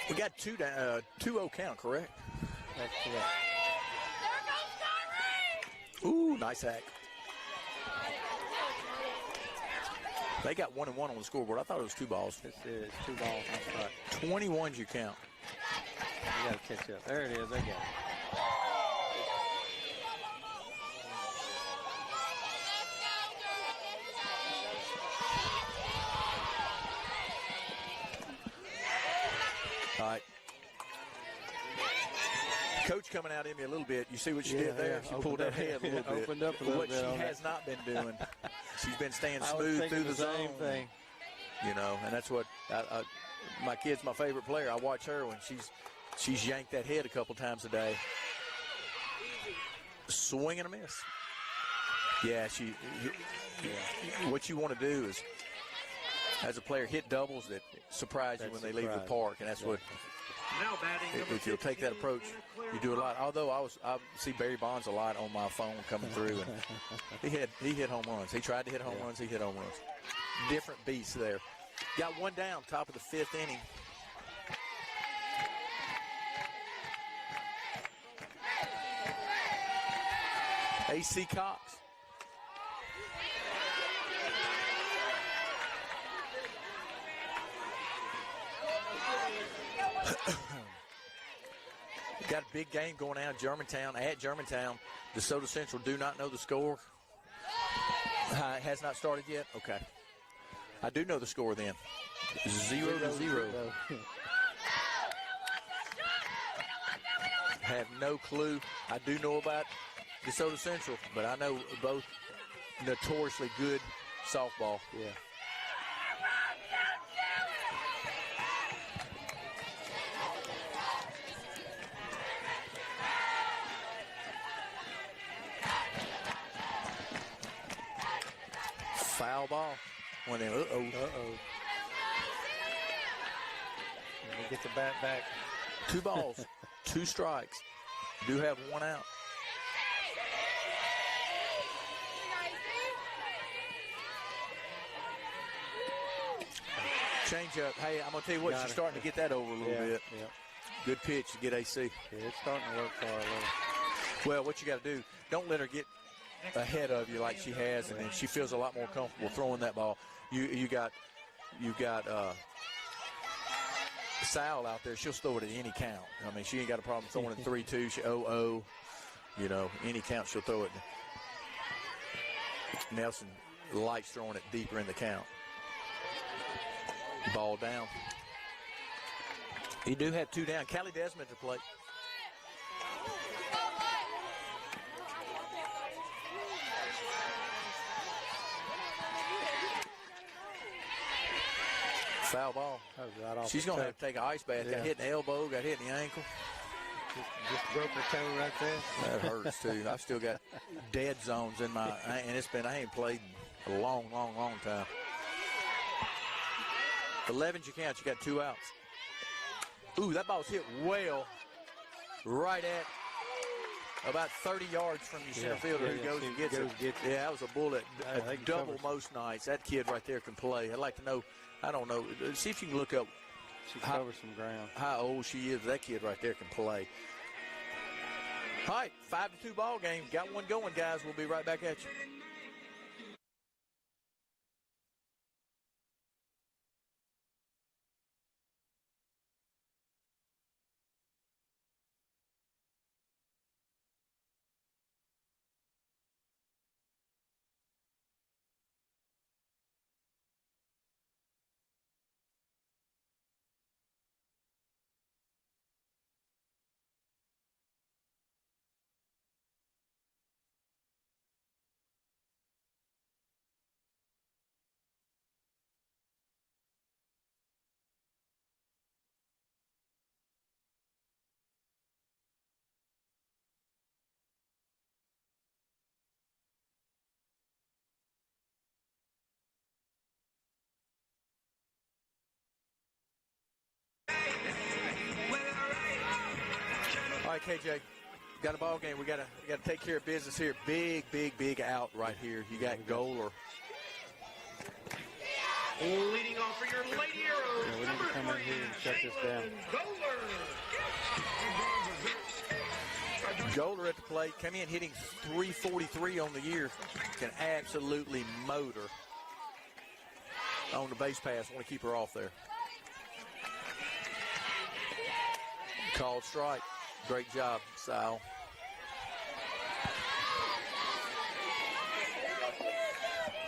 We got 2-0 count, correct? That's correct. Ooh, nice hack. They got 1 and 1 on the scoreboard. I thought it was 2 balls. This is 2 balls. That's right. 21's your count. You got to catch up. There it is. They got it. All right. Coach coming out in me a little bit. You see what she did there? She pulled her head a little bit. Opened up a little what bit. What she has not been doing. She's been staying smooth through the zone. Same thing. You know, and that's what my kid's my favorite player. I watch her when she's yanked that head a couple times a day. Swing and a miss. Yeah, what you want to do is, as a player, hit doubles that surprise you when they leave the park, and that's what. If you'll take that approach, you do a lot. Although I see Barry Bonds a lot on my phone coming through, and he hit home runs. He tried to hit home runs. He hit home runs. Different beasts there. Got one down, top of the 5th inning. A.C. Cox. Got a big game going on at Germantown. DeSoto Central do not know the score. It has not started yet? Okay. I do know the score then. 0-0. Have no clue. I do know about DeSoto Central, but I know both notoriously good softball. Yeah. Foul ball. One in. Let me get the bat back. 2 balls, 2 strikes. Do have 1 out. Change up. Hey, I'm going to tell you what, she's starting to get that over a little bit. Yeah. Good pitch to get AC. Yeah, it's starting to work for her a little. Well, what you got to do, don't let her get ahead of you like she has, and then she feels a lot more comfortable throwing that ball. You got Sal out there. She'll throw it at any count. I mean, she ain't got a problem throwing it 3-2. She 0-0. You know, any count she'll throw it. Nelson likes throwing it deeper in the count. Ball down. You do have 2 down. Callie Desmond to play. Foul ball. Right off. She's going to have to take an ice bath. Got hit in the elbow, got hit in the ankle. Just broke her toe right there. That hurts, too. I've still got dead zones in my, and I ain't played in a long time. 11 you count. You got 2 outs. Ooh, that ball's hit well right at about 30 yards from your center fielder who goes and gets it. Yeah, that was a bullet. A double most nights. That kid right there can play. I'd like to know, I don't know, see if you can look up She covers some ground. how old she is. That kid right there can play. All right, 5-2 ball game. Got one going, guys. We'll be right back at you. All right, KJ, got a ball game. We got to take care of business here. Big out right here. You got Goler. Leading off for your Lady Arrows, We need to come in here and shut this down. Goler at the plate. Come in hitting .343 on the year. Can absolutely motor on the base pass. Want to keep her off there. Called strike. Great job, Sal.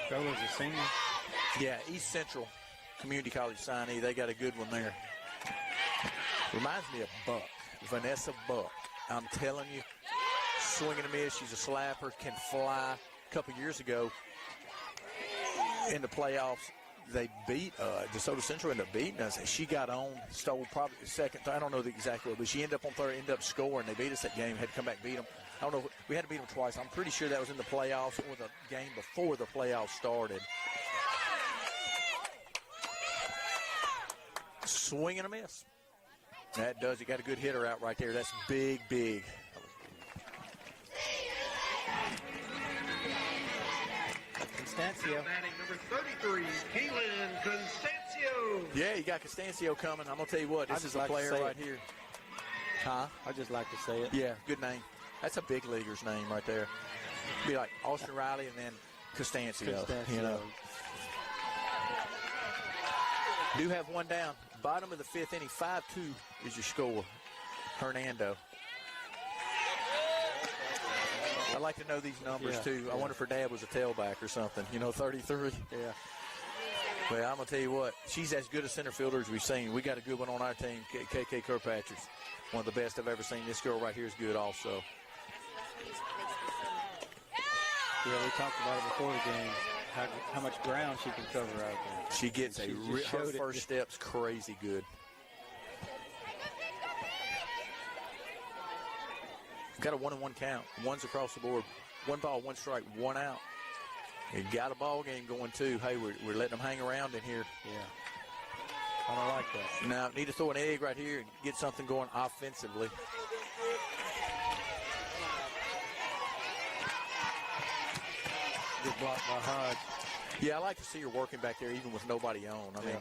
Goler's a senior. Yeah, East Central Community College signee. They got a good one there. Reminds me of Buck, Vanessa Buck. I'm telling you, swing and a miss. She's a slapper, can fly. A couple years ago in the playoffs, they beat DeSoto Central ended up beating us. And she got on, stole probably the second. I don't know the exact way, but she ended up on third, ended up scoring. They beat us that game, had to come back beat them. I don't know. We had to beat them twice. I'm pretty sure that was in the playoffs or the game before the playoffs started. Swing and a miss. That does. You got a good hitter out right there. That's big, big. Constancio. Batting number 33, Kaylin Constancio. Yeah, you got Constancio coming. I'm going to tell you what, this is a player right here. Huh? I just like to say it. Yeah, good name. That's a big leaguer's name right there. Be like Austin Riley and then Constancio. You know. Do have one down. Bottom of the fifth inning, 5-2 is your score. Hernando. I like to know these numbers, too. I wonder if her dad was a tailback or something. 33. Yeah. Well, I'm going to tell you what. She's as good a center fielder as we've seen. We got a good one on our team, KK Kirkpatrick. One of the best I've ever seen. This girl right here is good also. Yeah, we talked about it before the game, how much ground she can cover out there. She gets her first step's crazy good. Got a 1-1 count. One's across the board. 1 ball, 1 strike, 1 out. You got a ball game going too. Hey, we're letting them hang around in here. Yeah. I don't like that. Now, need to throw an egg right here and get something going offensively. Good block by Hodge. Yeah, I like to see her working back there even with nobody on. I mean,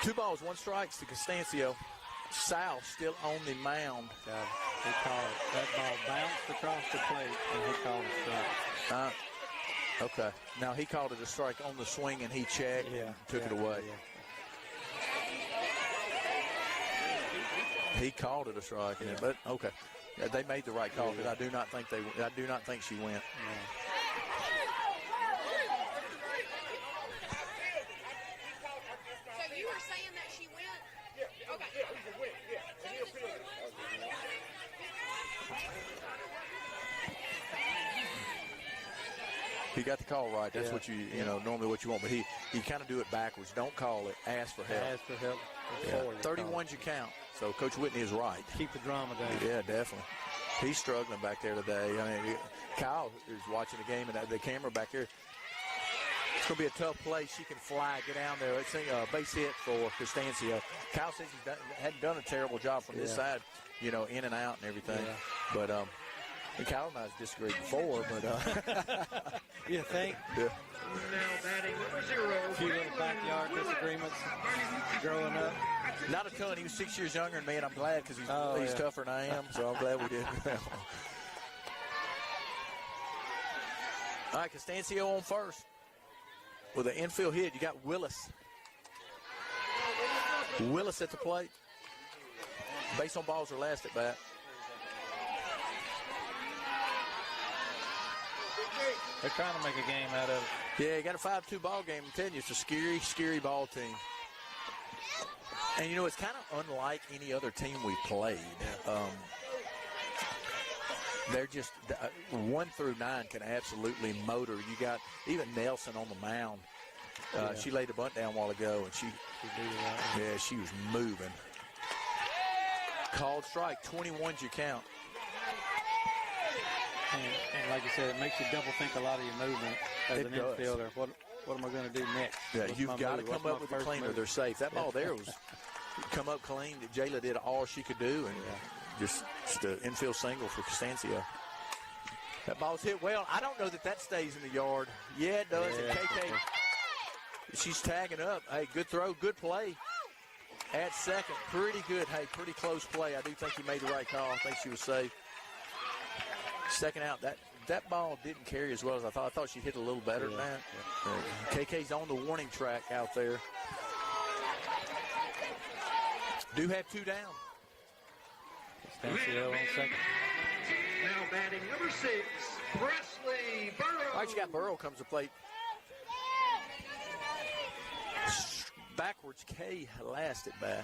2 balls, 1 strike to Constancio. Sal still on the mound. God, he called it. That ball bounced across the plate, and he called it strike. Okay. Now, he called it a strike on the swing, and he checked and took it away. Yeah. He called it a strike, but okay. Yeah, they made the right call, because I do not think she went. No. So you were saying that she went? Yeah. Okay. He got the call right. That's what you normally what you want, but he kind of do it backwards. Don't call it. Ask for help. Ask for help. 31's your count. So Coach Whitney is right. Keep the drama down. Yeah, definitely. He's struggling back there today. I mean, Kyle is watching the game, and the camera back here. It's going to be a tough play. She can fly, get down there. It's a base hit for Constancio. Kyle says he hadn't done a terrible job from this side, in and out and everything. Yeah. But and Kyle and I disagreed before, but you think? Yeah. Now batting number 0. A few little backyard disagreements growing up. Not a ton. He was 6 years younger than me, and I'm glad because he's tougher than I am, so I'm glad we did. All right, Constancio on first. With an infield hit, you got Willis. Willis at the plate. Base on balls are last at bat. They're trying to make a game out of it. Yeah, you got a 5-2 ball game. I'm telling you, it's a scary, scary ball team. And, it's kind of unlike any other team we played. They're just 1 through 9 can absolutely motor. You got even Nelson on the mound. She laid a bunt down a while ago, and she was moving. Called strike. 21's your count. And like you said, it makes you double think a lot of your movement as an infielder. What am I going to do next? Yeah, you've got to come up with a cleaner. They're safe. That ball there was come up clean. Jayla did all she could do, and just an infield single for Constancio. That ball's hit well. I don't know that stays in the yard. Yeah, it does. Yeah, and KK, she's tagging up. Hey, good throw, good play. At second, pretty good. Hey, pretty close play. I do think he made the right call. I think she was safe. Second out, that ball didn't carry as well as I thought. I thought she hit a little better than that. Yeah. KK's on the warning track out there. Do have 2 down. Constancio on second. Now batting number 6, Presley Burrow. All right, you got Burrow comes to plate. Backwards, K last at bat.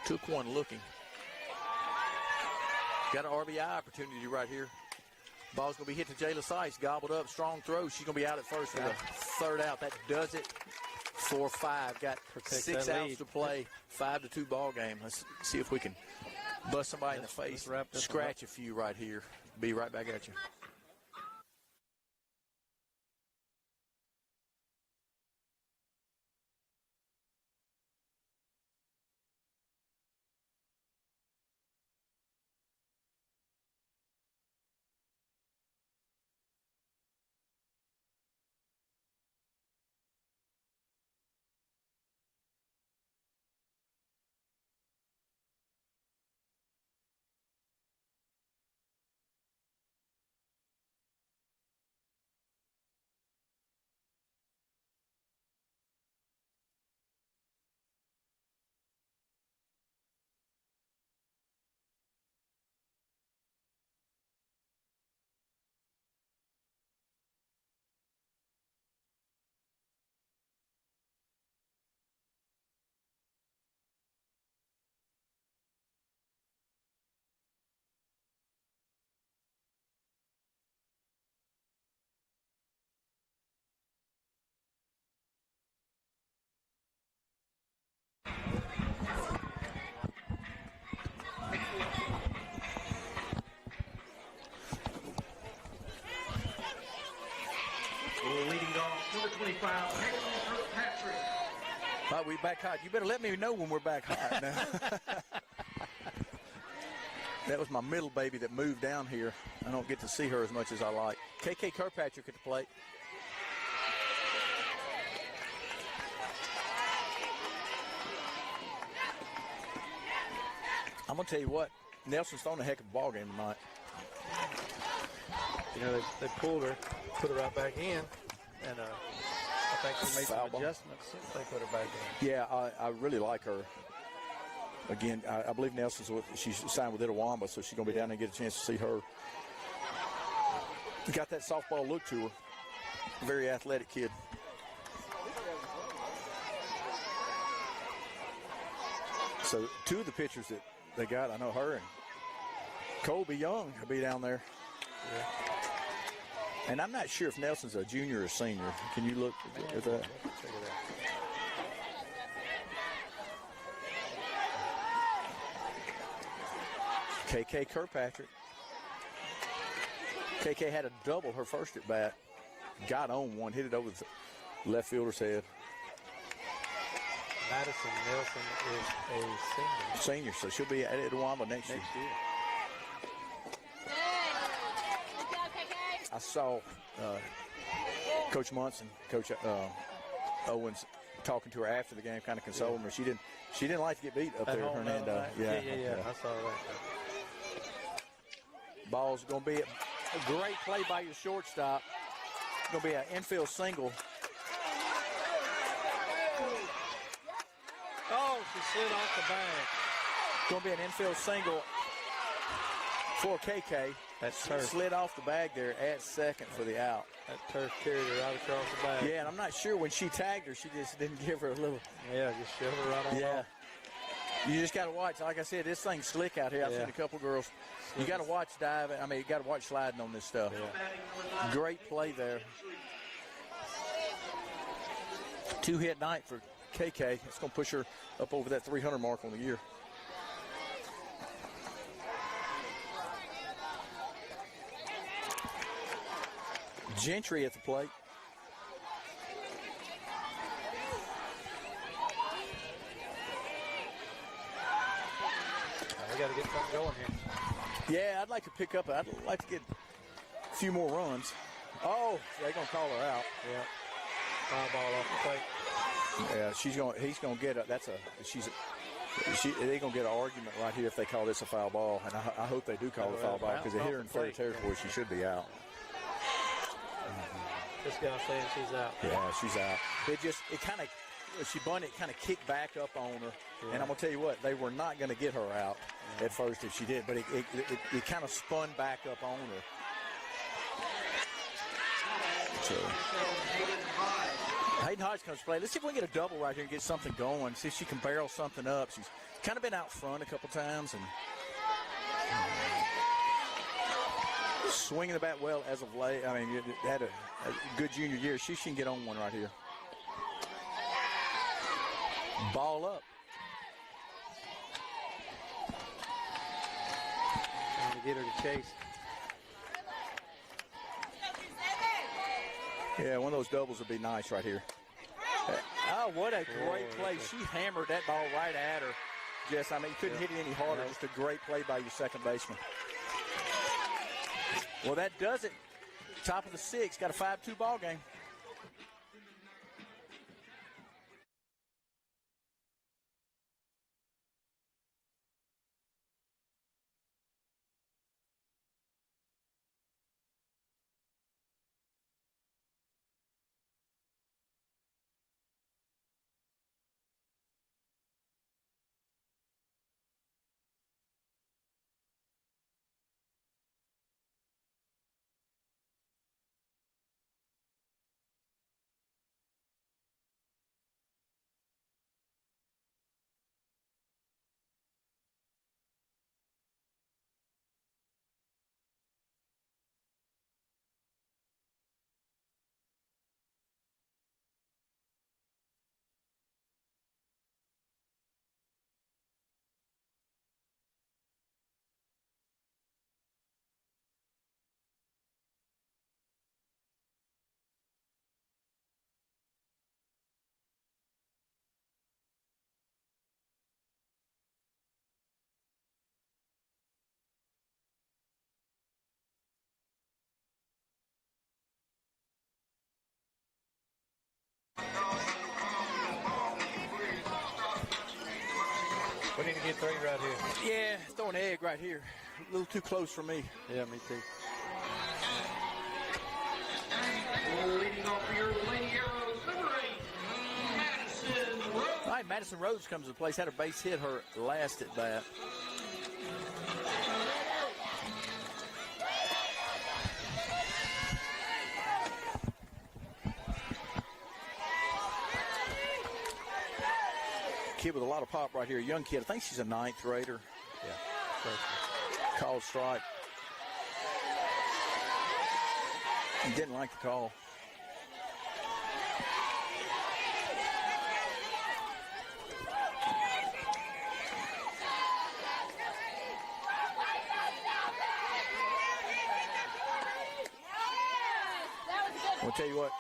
Took one looking. Got an RBI opportunity right here. Ball's going to be hit to Jayla Sykes. Gobbled up, strong throw. She's going to be out at first for the 3rd out. That does it 4-5. Got Protect 6 that outs lead. to play. 5-2 ball game. Let's see if we can bust somebody in the face. wrap this one Scratch a few right here. Be right back at you. Leading off, number 25, Hernando Patrick. All right, we back hot. You better let me know when we're back hot now. That was my middle baby that moved down here. I don't get to see her as much as I like. KK Kirkpatrick at the plate. I'm going to tell you what, Nelson's thrown a heck of a ball game tonight. You know, they pulled her, put her right back in, and I think she made Foul some ball. adjustments since they put her back in. Yeah, I really like her. Again, I believe she's signed with Itawamba, so she's going to be down there and get a chance to see her. Got that softball look to her. Very athletic kid. So 2 of the pitchers that they got, I know her and Colby Young will be down there. Yeah. And I'm not sure if Nelson's a junior or senior. Can you look at that? Check it out. KK Kirkpatrick. KK had a double her first at bat. Got on one, hit it over the left fielder's head. Madison Nelson is a senior. Senior, so she'll be at Itawamba next year. I saw Coach Munson, Coach Owens talking to her after the game, kind of consoling her. She didn't like to get beat up At there, home, Hernando. yeah. I saw that. Ball's going to be a great play by your shortstop. It's going to be an infield single. Oh, she slid off the bag. It's going to be an infield single for KK. That's turf. Slid off the bag there at second for the out. That turf carried her right across the bag. Yeah, and I'm not sure when she tagged her, she just didn't give her a little. Yeah, just shoved her right on Yeah. off. You just got to watch. Like I said, this thing's slick out here. I've seen a couple girls. You got to watch diving. I mean, you got to watch sliding on this stuff. Yeah. Great play there. 2-hit night for KK. It's going to push her up over that 300 mark on the year. Gentry at the plate. We got to get something going here. Yeah, I'd like to pick up. I'd like to get a few more runs. Oh, they're going to call her out. Yeah. Foul ball off the plate. Yeah, he's going to get a, they're going to get an argument right here if they call this a foul ball. And I hope they do call it a foul ball because they hit her in third territory. She should be out. This guy saying she's out. Yeah, she's out. It kind of, she bunted, it kind of kicked back up on her. Yeah. And I'm going to tell you what, they were not going to get her out at first if she did, but it kind of spun back up on her. So, Hayden Hodge comes to play. Let's see if we can get a double right here and get something going. See if she can barrel something up. She's kind of been out front a couple times and swinging the bat well as of late. I mean, had a good junior year. She can get on one right here. Ball up. Trying to get her to chase. Yeah, one of those doubles would be nice right here. Oh, what a great play. She hammered that ball right at her. Jess, I mean, you couldn't hit it any harder. Just a great play by your second baseman. Well, that does it. Top of the 6th. Got a 5-2 ball game. We need to get 3 right here. Yeah, throw an egg right here. A little too close for me. Yeah, me too. Leading off for your Lady Arrows, number 8, Madison Rose. All right, Madison Rose comes to the place. Had a base hit her last at bat. Kid with a lot of pop right here. A young kid. I think she's a 9th grader. Yeah. Called strike. He didn't like the call. I'll tell you what.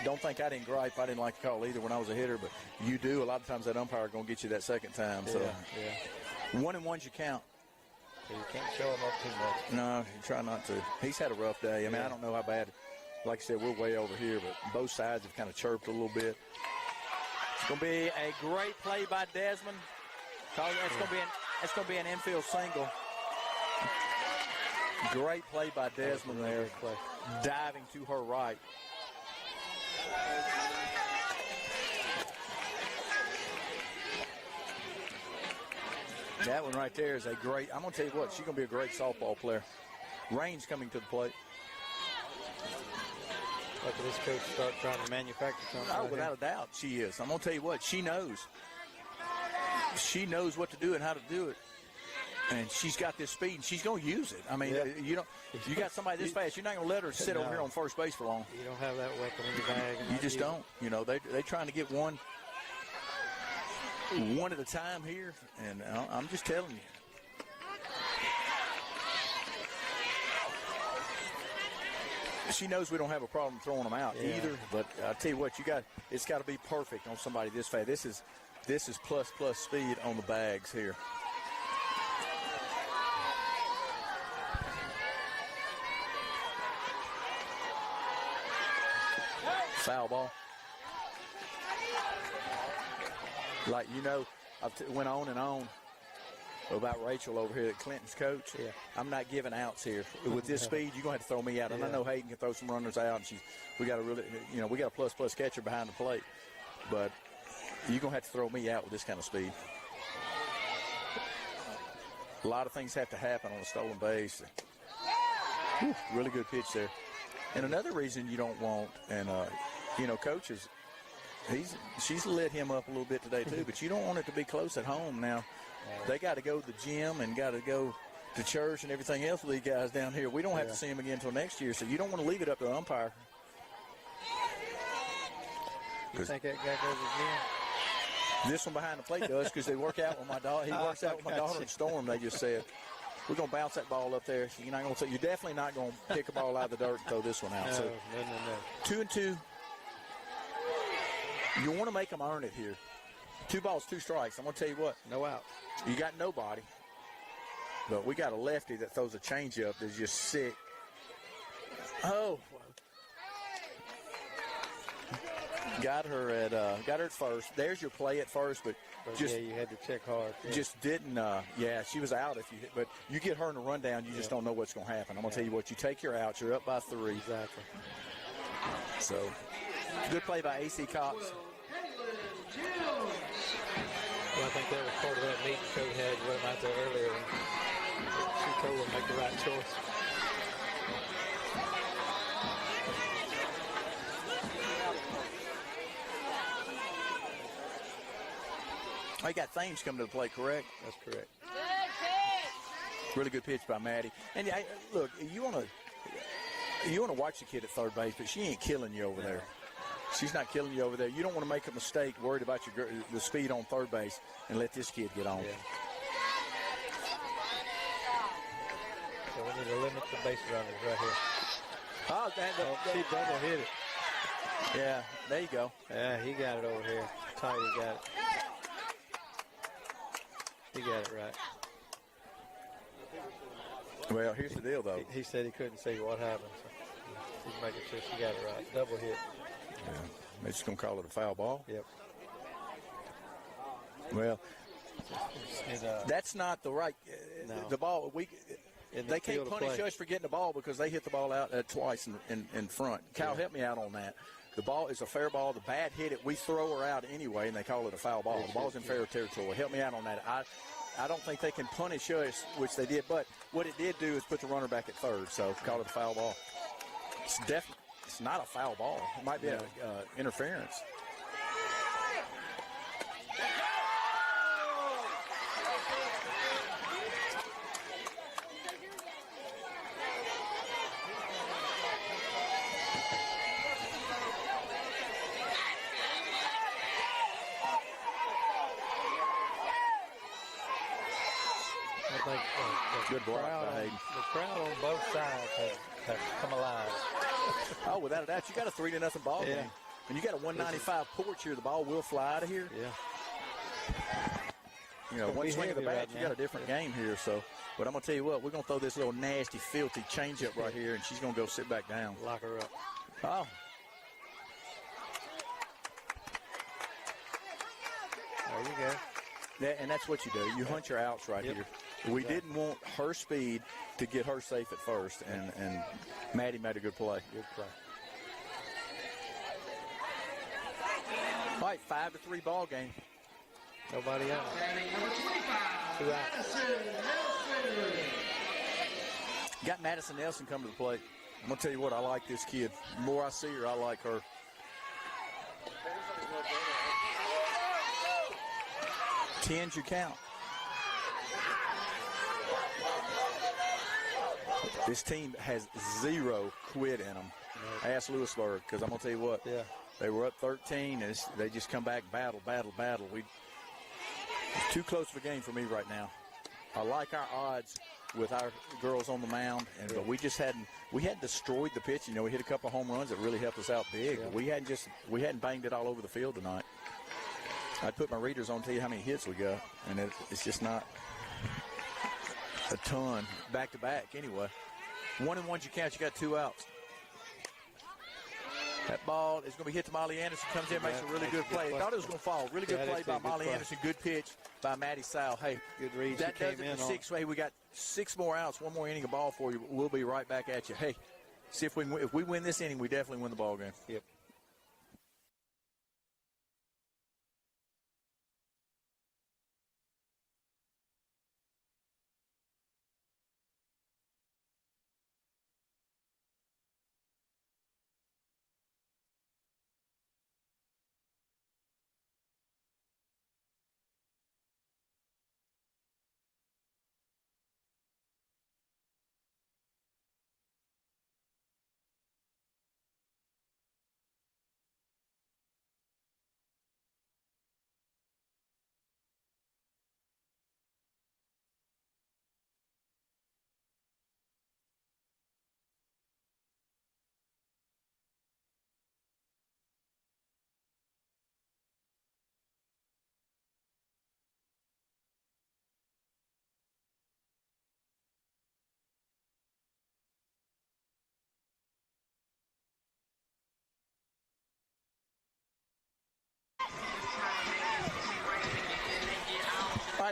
Don't think I didn't gripe. I didn't like the call either when I was a hitter, but you do. A lot of times that umpire is going to get you that second time. So, yeah. 1 and 1's you count. So you can't show him up too much. No, you try not to. He's had a rough day. I mean, I don't know how bad. Like I said, we're way over here, but both sides have kind of chirped a little bit. It's going to be a great play by Desmond. It's going to be an infield single. Great play by Desmond there, diving to her right. That one right there is a great, I'm going to tell you what, she's going to be a great softball player. Range coming to the plate. After this coach start trying to manufacture something. Oh, without a doubt, she is. I'm going to tell you what, she knows. She knows what to do and how to do it. And she's got this speed, and she's going to use it. I mean, you got somebody this fast, you're not going to let her sit over here on first base for long. You don't have that weapon in your bag. You just don't. You know, they're trying to get one at a time here, and I'm just telling you. She knows we don't have a problem throwing them out either, but I'll tell you what, it's got to be perfect on somebody this fast. This is plus speed on the bags here. Foul ball. Like, you know, I went on and on about Rachel over here at Clinton's coach. Yeah. I'm not giving outs here. With this speed, you're going to have to throw me out. And I know Hayden can throw some runners out. And we got a plus catcher behind the plate. But you're going to have to throw me out with this kind of speed. A lot of things have to happen on a stolen base. Whew, really good pitch there. And another reason you don't want, and, coaches, she's lit him up a little bit today too, but you don't want it to be close at home now. They got to go to the gym and got to go to church and everything else with these guys down here. We don't have to see them again until next year, so you don't want to leave it up to the umpire. You think that guy goes to the gym? This one behind the plate does because they work out with my daughter. He works out with my daughter in Storm. They just said, we're going to bounce that ball up there. You're definitely not going to pick a ball out of the dirt and throw this one out. No. 2-2. You want to make them earn it here. 2 balls, 2 strikes. I'm going to tell you what. No out. You got nobody. But we got a lefty that throws a changeup that's just sick. Oh. Got her at first. There's your play at first, but just you had to check hard. Yeah. Just didn't. She was out but you get her in the rundown, you just don't know what's going to happen. I'm going to tell you what. You take your outs. You're up by 3. Exactly. So, good play by A.C. Cox. Well, I think that was part of that meeting Coach had with him out there earlier. She told him to make the right choice. I got Thames coming to the plate, correct? That's correct. Really good pitch by Maddie. And look, you want to watch the kid at third base, but she ain't killing you over there. She's not killing you over there. You don't want to make a mistake worried about the speed on third base and let this kid get on. Yeah. So we need to limit the base runners right here. Oh, she double hit it. Yeah, there you go. Yeah, he got it over here. Tight, he got it. He got it right. Well, here's the deal, though. He said he couldn't see what happened. So he's making sure she got it right. Double hit. Yeah. They're just going to call it a foul ball? Yep. Well, that's not the right no. The ball. They can't punish us for getting the ball because they hit the ball out twice in front. Kyle, help me out on that. The ball is a fair ball. The bat hit it. We throw her out anyway, and they call it a foul ball. The ball's in fair territory. Help me out on that. I don't think they can punish us, which they did. But what it did do is put the runner back at third, so call it a foul ball. It's not a foul ball. It might be an interference. Good block by Hayden. The crowd on both sides have come alive. Oh, without a doubt. You got a 3-0 ball game. And you got a 195 porch here. The ball will fly out of here. Yeah. One swing of the bat, right you got a different game here. So, but I'm going to tell you what, we're going to throw this little nasty, filthy changeup right here, and she's going to go sit back down. Lock her up. Oh. There you go. Yeah, and that's what you do. You hunt your outs right here. We didn't want her speed to get her safe at first, and Maddie made a good play. Good play. All right, 5-3 ball game. Nobody out. 2 outs. Got Madison Nelson coming to the plate. I'm going to tell you what, I like this kid. The more I see her, I like her. Tens you count. This team has 0 quit in them. Ask Lewisburg, because I'm going to tell you what. Yeah. They were up 13, and they just come back, battle. It's too close of a game for me right now. I like our odds with our girls on the mound, but we hadn't destroyed the pitch. We hit a couple of home runs that really helped us out big. Yeah. We hadn't banged it all over the field tonight. I'd put my readers on to tell you how many hits we got, and it's just not a ton back to back anyway. 1-1 you count. You got 2 outs. That ball is going to be hit to Molly Anderson. Comes in, makes a really good play. I thought it was going to fall. Really good play by Molly Anderson. Good pitch by Maddie Sowell. Hey, good read. That does it for 6. Hey, we got 6 more outs. 1 more inning of ball for you. We'll be right back at you. Hey, see if we win this inning, we definitely win the ball game. Yep.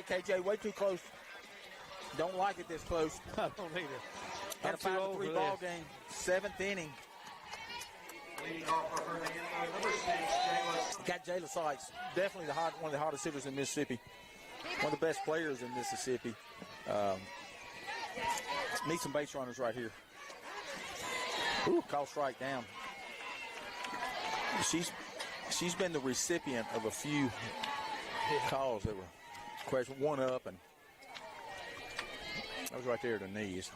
KJ, way too close. Don't like it this close. I don't either. Got a 5-3 ball game. 7th inning. Leading off for Hernando, number 6, Jayla. Got Jayla Sykes. Definitely one of the hottest hitters in Mississippi. One of the best players in Mississippi. Need some base runners right here. Ooh, call strike down. She's been the recipient of a few calls that were question one up, and that was right there at the knees.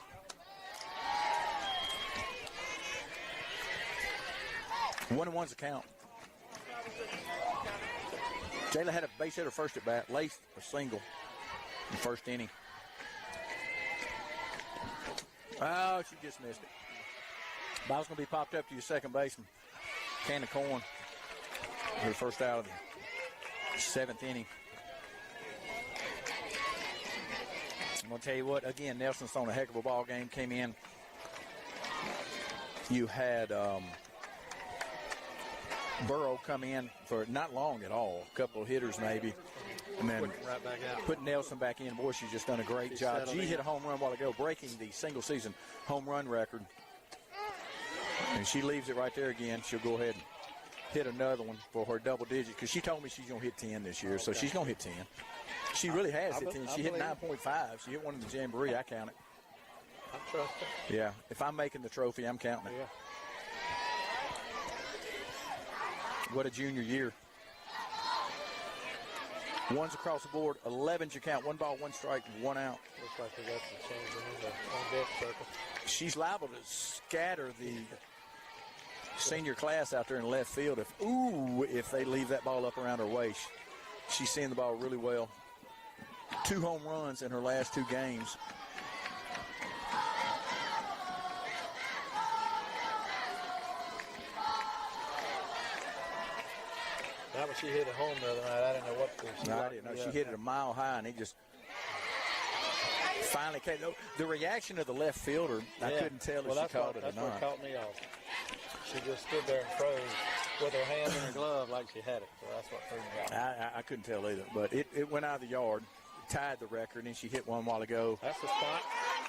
One and one's a count. Jayla had a base hitter first at bat, laced a single in the first inning. Oh, she just missed it. Ball's going to be popped up to your second baseman. Can of corn. Her first out of the 7th inning. I'm going to tell you what, again, Nelson's on a heck of a ball game. Came in. You had Burrow come in for not long at all, a couple of hitters maybe, and then right back out. Put Nelson back in. Boy, she's just done a great job. She hit a home run a while ago, breaking the single-season home run record. And she leaves it right there again. She'll go ahead and hit another one for her double digit, because she told me she's going to hit 10 this year, so she's going to hit 10. She really has hit 10. She hit 9.5. She hit one in the Jamboree. I count it. I trust her. Yeah. If I'm making the trophy, I'm counting it. Yeah. What a junior year. Ones across the board, 11's your count. 1 ball, 1 strike, 1 out. Looks like we got some change in the on-deck circle. She's liable to scatter the senior class out there in left field if they leave that ball up around her waist. She's seeing the ball really well. 2 home runs in her last 2 games. That was she hit a home the other night. I didn't know what to. I didn't know. She hit it a mile high, and it just finally came. The reaction of the left fielder, I couldn't tell if she caught it or not. That's what caught me off. She just stood there and froze with her hand in her glove like she had it. So that's what threw me off. I couldn't tell either, but it went out of the yard, tied the record, and she hit one while ago. That's the spot.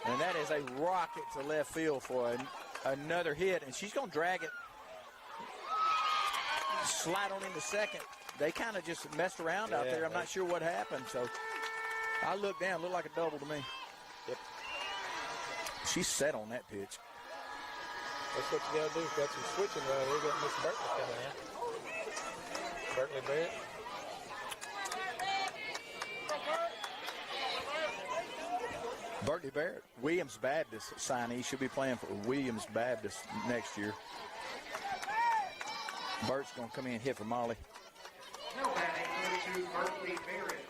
And that is a rocket to left field for another hit, and she's going to drag it. Slide on into second. They kind of just messed around out there. I'm not sure what happened. So I looked down. Looked like a double to me. Yep. She's set on that pitch. That's what you got to do. Got some switching right there. Got Miss Berkeley coming in. Berkeley Barrett. Berkeley Barrett, Williams Baptist signee. She'll be playing for Williams Baptist next year. Bert's going to come in and hit for Molly. Now batting to Berkeley Barrett.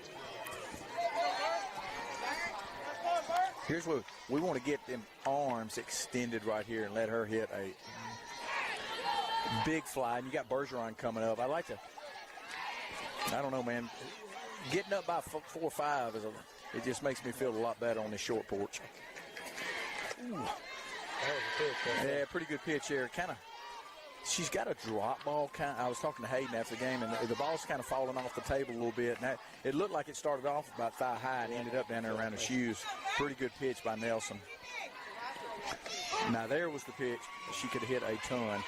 Here's what we want to get them arms extended right here and let her hit a big fly. And you got Bergeron coming up. I don't know, man. Getting up by 4 or 5 it just makes me feel a lot better on this short porch. Ooh. That was a pitch. Yeah, pretty good pitch there. She's got a drop ball I was talking to Hayden after the game, and the ball's kind of falling off the table a little bit. And it looked like it started off about thigh high and ended up down there around the shoes. Pretty good pitch by Nelson. Now there was the pitch. She could have hit a ton.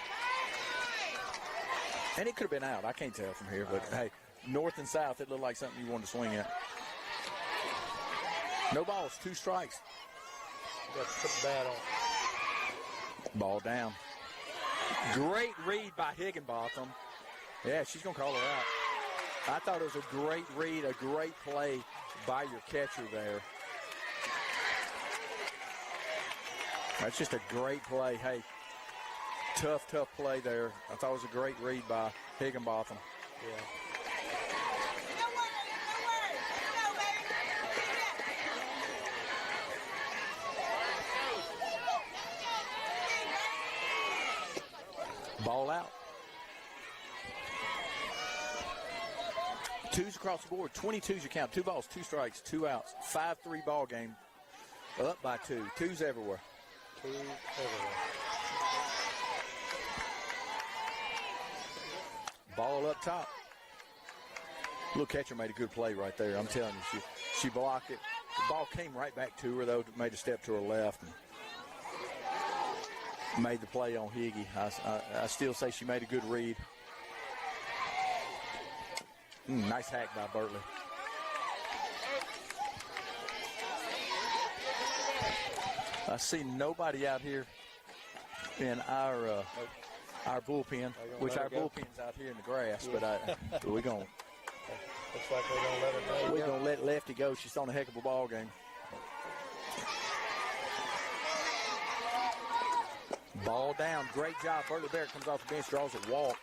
And it could have been out. I can't tell from here, but hey, north and south, it looked like something you wanted to swing at. No balls, 2 strikes. You got to put the bat on. Ball down. Great read by Higginbotham. Yeah, she's going to call her out. I thought it was a great read, a great play by your catcher there. That's just a great play. Hey, tough play there. I thought it was a great read by Higginbotham. Yeah. Ball out. 2s across the board. 22's your count. 2 balls, 2 strikes, 2 outs. 5-3 ball game. Up by 2. 2's everywhere. 2 everywhere. Ball up top. Little catcher made a good play right there. I'm telling you, she blocked it. The ball came right back to her, though, made a step to her left. And made the play on Higgy. I still say she made a good read. Nice hack by Bertley. I see nobody out here in our bullpen, which our bullpen's out here in the grass, but we're going to. Looks like we're going to let her go. We're going to let Lefty go. She's on a heck of a ball game. Ball down. Great job. Bertley Barrett comes off the bench, draws a walk.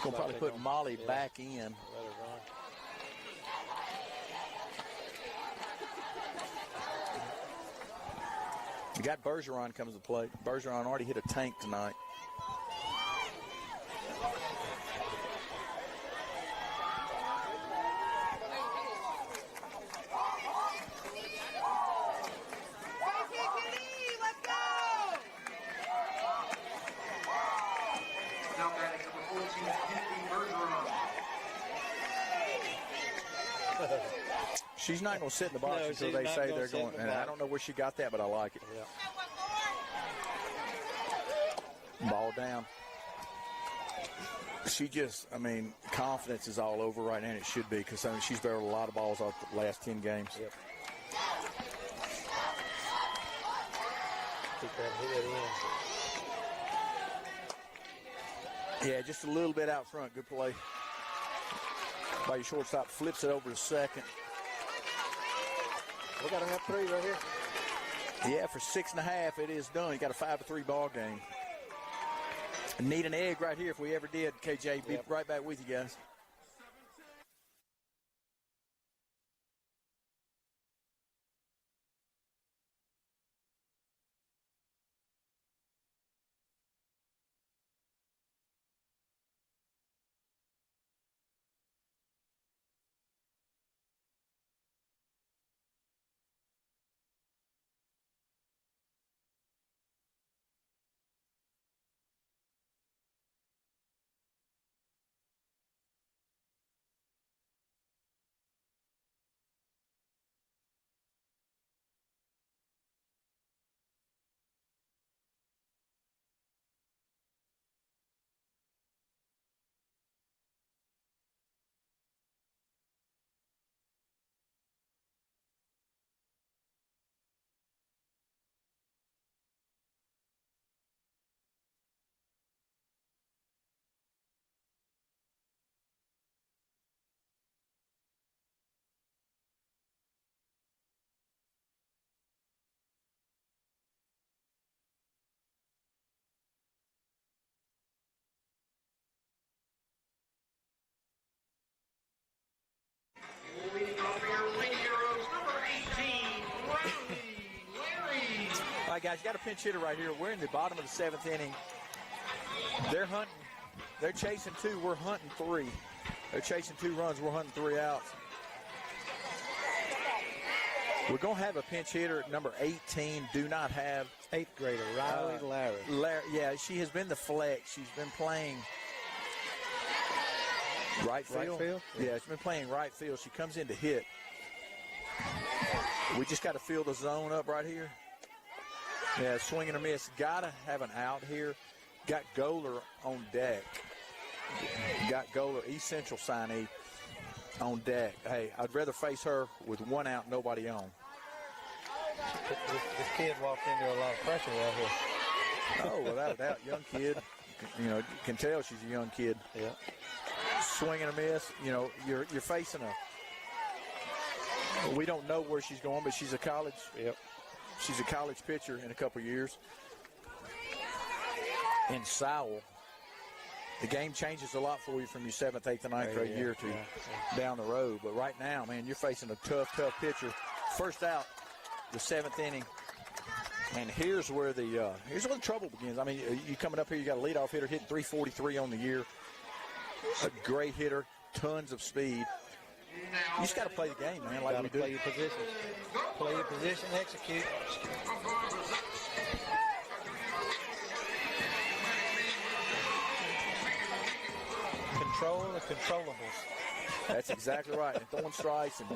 Going to probably put Molly back in. Let her run. You got Bergeron comes to play. Bergeron already hit a tank tonight. She's not going to sit in the box until they say they're going. And I don't know where she got that, but I like it. Yeah. Ball down. She just, confidence is all over right now, and it should be, because she's barreled a lot of balls off the last 10 games. Yep. Keep that head in. Yeah, just a little bit out front. Good play by your shortstop. Flips it over to second. We got enough three right here. Yeah, for 6.5, it is done. You got a 5-3 ball game. Need an egg right here if we ever did, KJ. Be right back with you guys. All right, guys, you got a pinch hitter right here. We're in the bottom of the 7th inning. They're hunting. They're chasing 2. We're hunting 3. They're chasing 2 runs. We're hunting 3 outs. We're going to have a pinch hitter at number 18. Do not have 8th grader, Riley Larry. Yeah, she has been the flex. She's been playing right field. Yeah, she's been playing right field. She comes in to hit. We just got to fill the zone up right here. Yeah, swing and a miss. Got to have an out here. Got Goler on deck. Got Goler, East Central signee, on deck. Hey, I'd rather face her with 1 out, nobody on. This kid walked into a lot of pressure right here. Oh, without a doubt, young kid. You know, you can tell she's a young kid. Yeah. Swing and a miss. You know, you're facing we don't know where she's going, but she's a college. Yep. She's a college pitcher in a couple years. In Sowell, the game changes a lot for you from your 7th, 8th, and 9th grade year to down the road. But right now, man, you're facing a tough pitcher. First out, the 7th inning. And here's where the trouble begins. I mean, you coming up here, you got a leadoff hitter hitting 343 on the year. A great hitter, tons of speed. You just got to play the game, man, like we do. Play your position. Play your position, execute. Control the controllables. That's exactly right. And throwing strikes and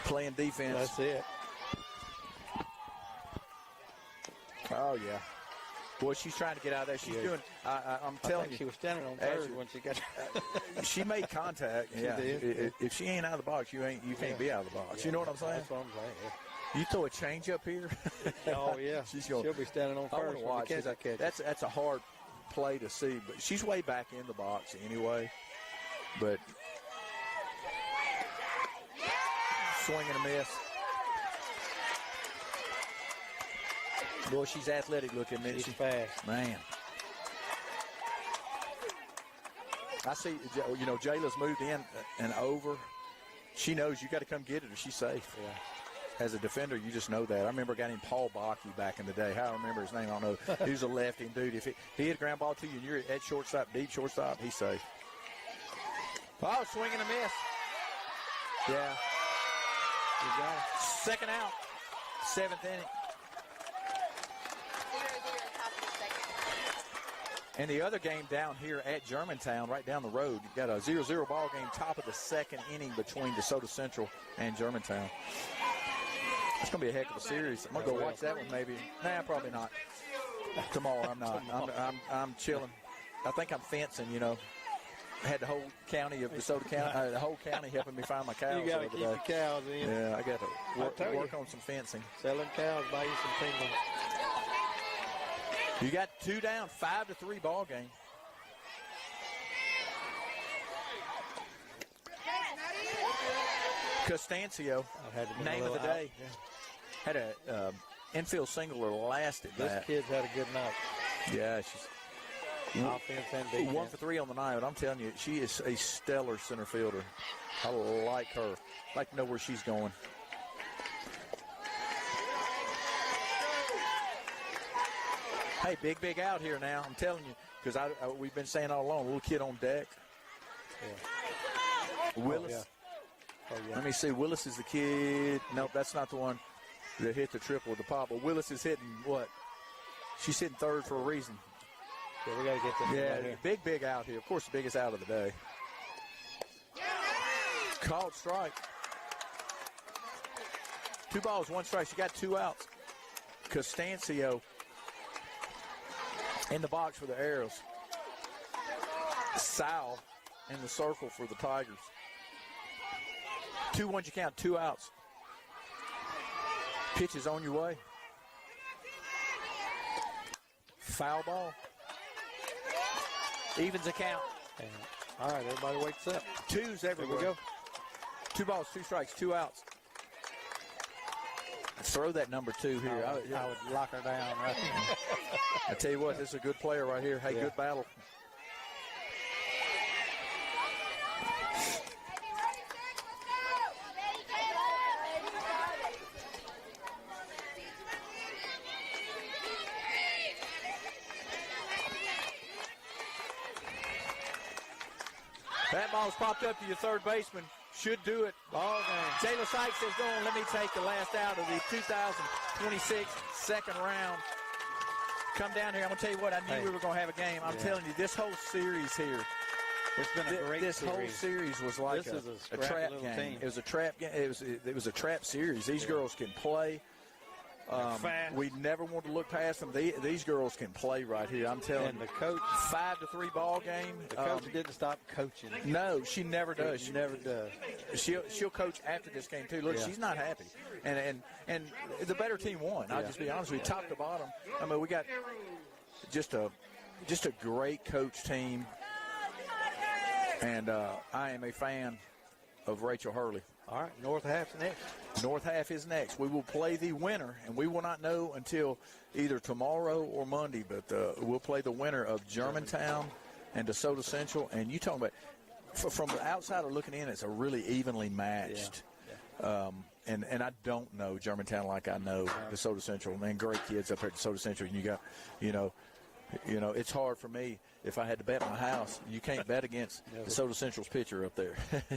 playing defense. That's it. Oh, yeah. Boy, she's trying to get out of there. She's doing, I'm telling you. She was standing on third when she got she made contact. Yeah. did. If she ain't out of the box, you can't be out of the box. Yeah. You know what I'm saying? That's what I'm saying, yeah. You throw a change up here. Oh, yeah. She'll be standing on I want first. to watch. Catch. That's a hard play to see, but she's way back in the box anyway. But swing and a miss. Boy, she's athletic looking, isn't she? She's fast. Man. I see, Jayla's moved in and over. She knows you got to come get it or she's safe. Yeah. As a defender, you just know that. I remember a guy named Paul Bakke back in the day. How I remember his name, I don't know. He was a lefty dude. If he hit a ground ball to you and you're at shortstop, deep shortstop, he's safe. Oh, swing and a miss. Yeah. You got it. Second out. 7th inning. 0-0, top of the second. And the other game down here at Germantown, right down the road, you got a 0-0 ball game, top of the 2nd inning between DeSoto Central and Germantown. It's going to be a heck of a series. I'm going to go watch that one maybe. Nah, probably not. Tomorrow I'm not. I'm chilling. I think I'm fencing, I had the whole county of DeSoto County, the whole county helping me find my cows. You got to keep the cows in. Yeah, I got to work on some fencing. Selling cows, buy you some penguins. You got 2 down, 5-3 ball game. Costancio, name of the day, had a infield singler last at This bat. kid's had a good night. Yeah, she's Offense and defense. 1 for 3 on the night, but I'm telling you, she is a stellar center fielder. I like her. Like to know where she's going. Hey, big out here now. I'm telling you, because we've been saying all along, little kid on deck. Yeah. Willis. Oh, yeah. Let me see. Willis is the kid. Nope, that's not the one that hit the triple with the pop. But Willis is hitting what? She's hitting third for a reason. Yeah, we got to get this right here. Big out here. Of course, the biggest out of the day. Called strike. 2 balls, 1 strike. She got 2 outs. Costancio in the box for the Arrows. Sal in the circle for the Tigers. 2-1 you count, 2 outs. Pitch is on your way. Foul ball. Evens the count. And, all right, everybody wakes up. 2s everywhere. Here we go. 2 balls, 2 strikes, 2 outs. Throw that number 2 here. I would lock her down right there. I tell you what, this is a good player right here. Hey, good battle. That ball's popped up to your third baseman. Should do it. Ball game. Jayla Sykes says, go on, let me take the last out of the 2026 second round. Come down here. I'm going to tell you what, I knew we were going to have a game. I'm telling you, this whole series here, it's been a great this series. whole series was like a trap game. Team. It was a trap game. It was a trap series. These girls can play. We never want to look past them. These girls can play right here. I'm telling you. And the coach, 5-3 ball game. The coach didn't stop coaching. No, she never does. She never does. She'll coach after this game too. Look, she's not happy, and the better team won. I'll just be honest with you, top to bottom. I mean, we got just a great coach team, and I am a fan of Rachel Hurley. All right, North half's next. North half is next. We will play the winner, and we will not know until either tomorrow or Monday, but we'll play the winner of Germantown and DeSoto Central. And you talking about, from the outsider looking in, it's a really evenly matched. And I don't know Germantown like I know DeSoto Central. Man, great kids up here at DeSoto Central. And you got, it's hard for me. If I had to bet my house, you can't bet against DeSoto Central's pitcher up there.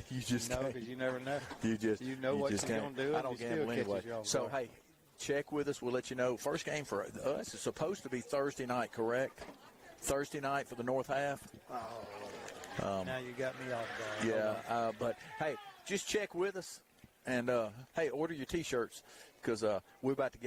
You just can't. Because you never know. You know what she's going to do. I don't gamble anyway. So, hey, check with us. We'll let you know. First game for us is supposed to be Thursday night, correct? Thursday night for the North half. Now you got me off guard. Yeah, but, hey, just check with us. And, hey, order your T-shirts because we're about to get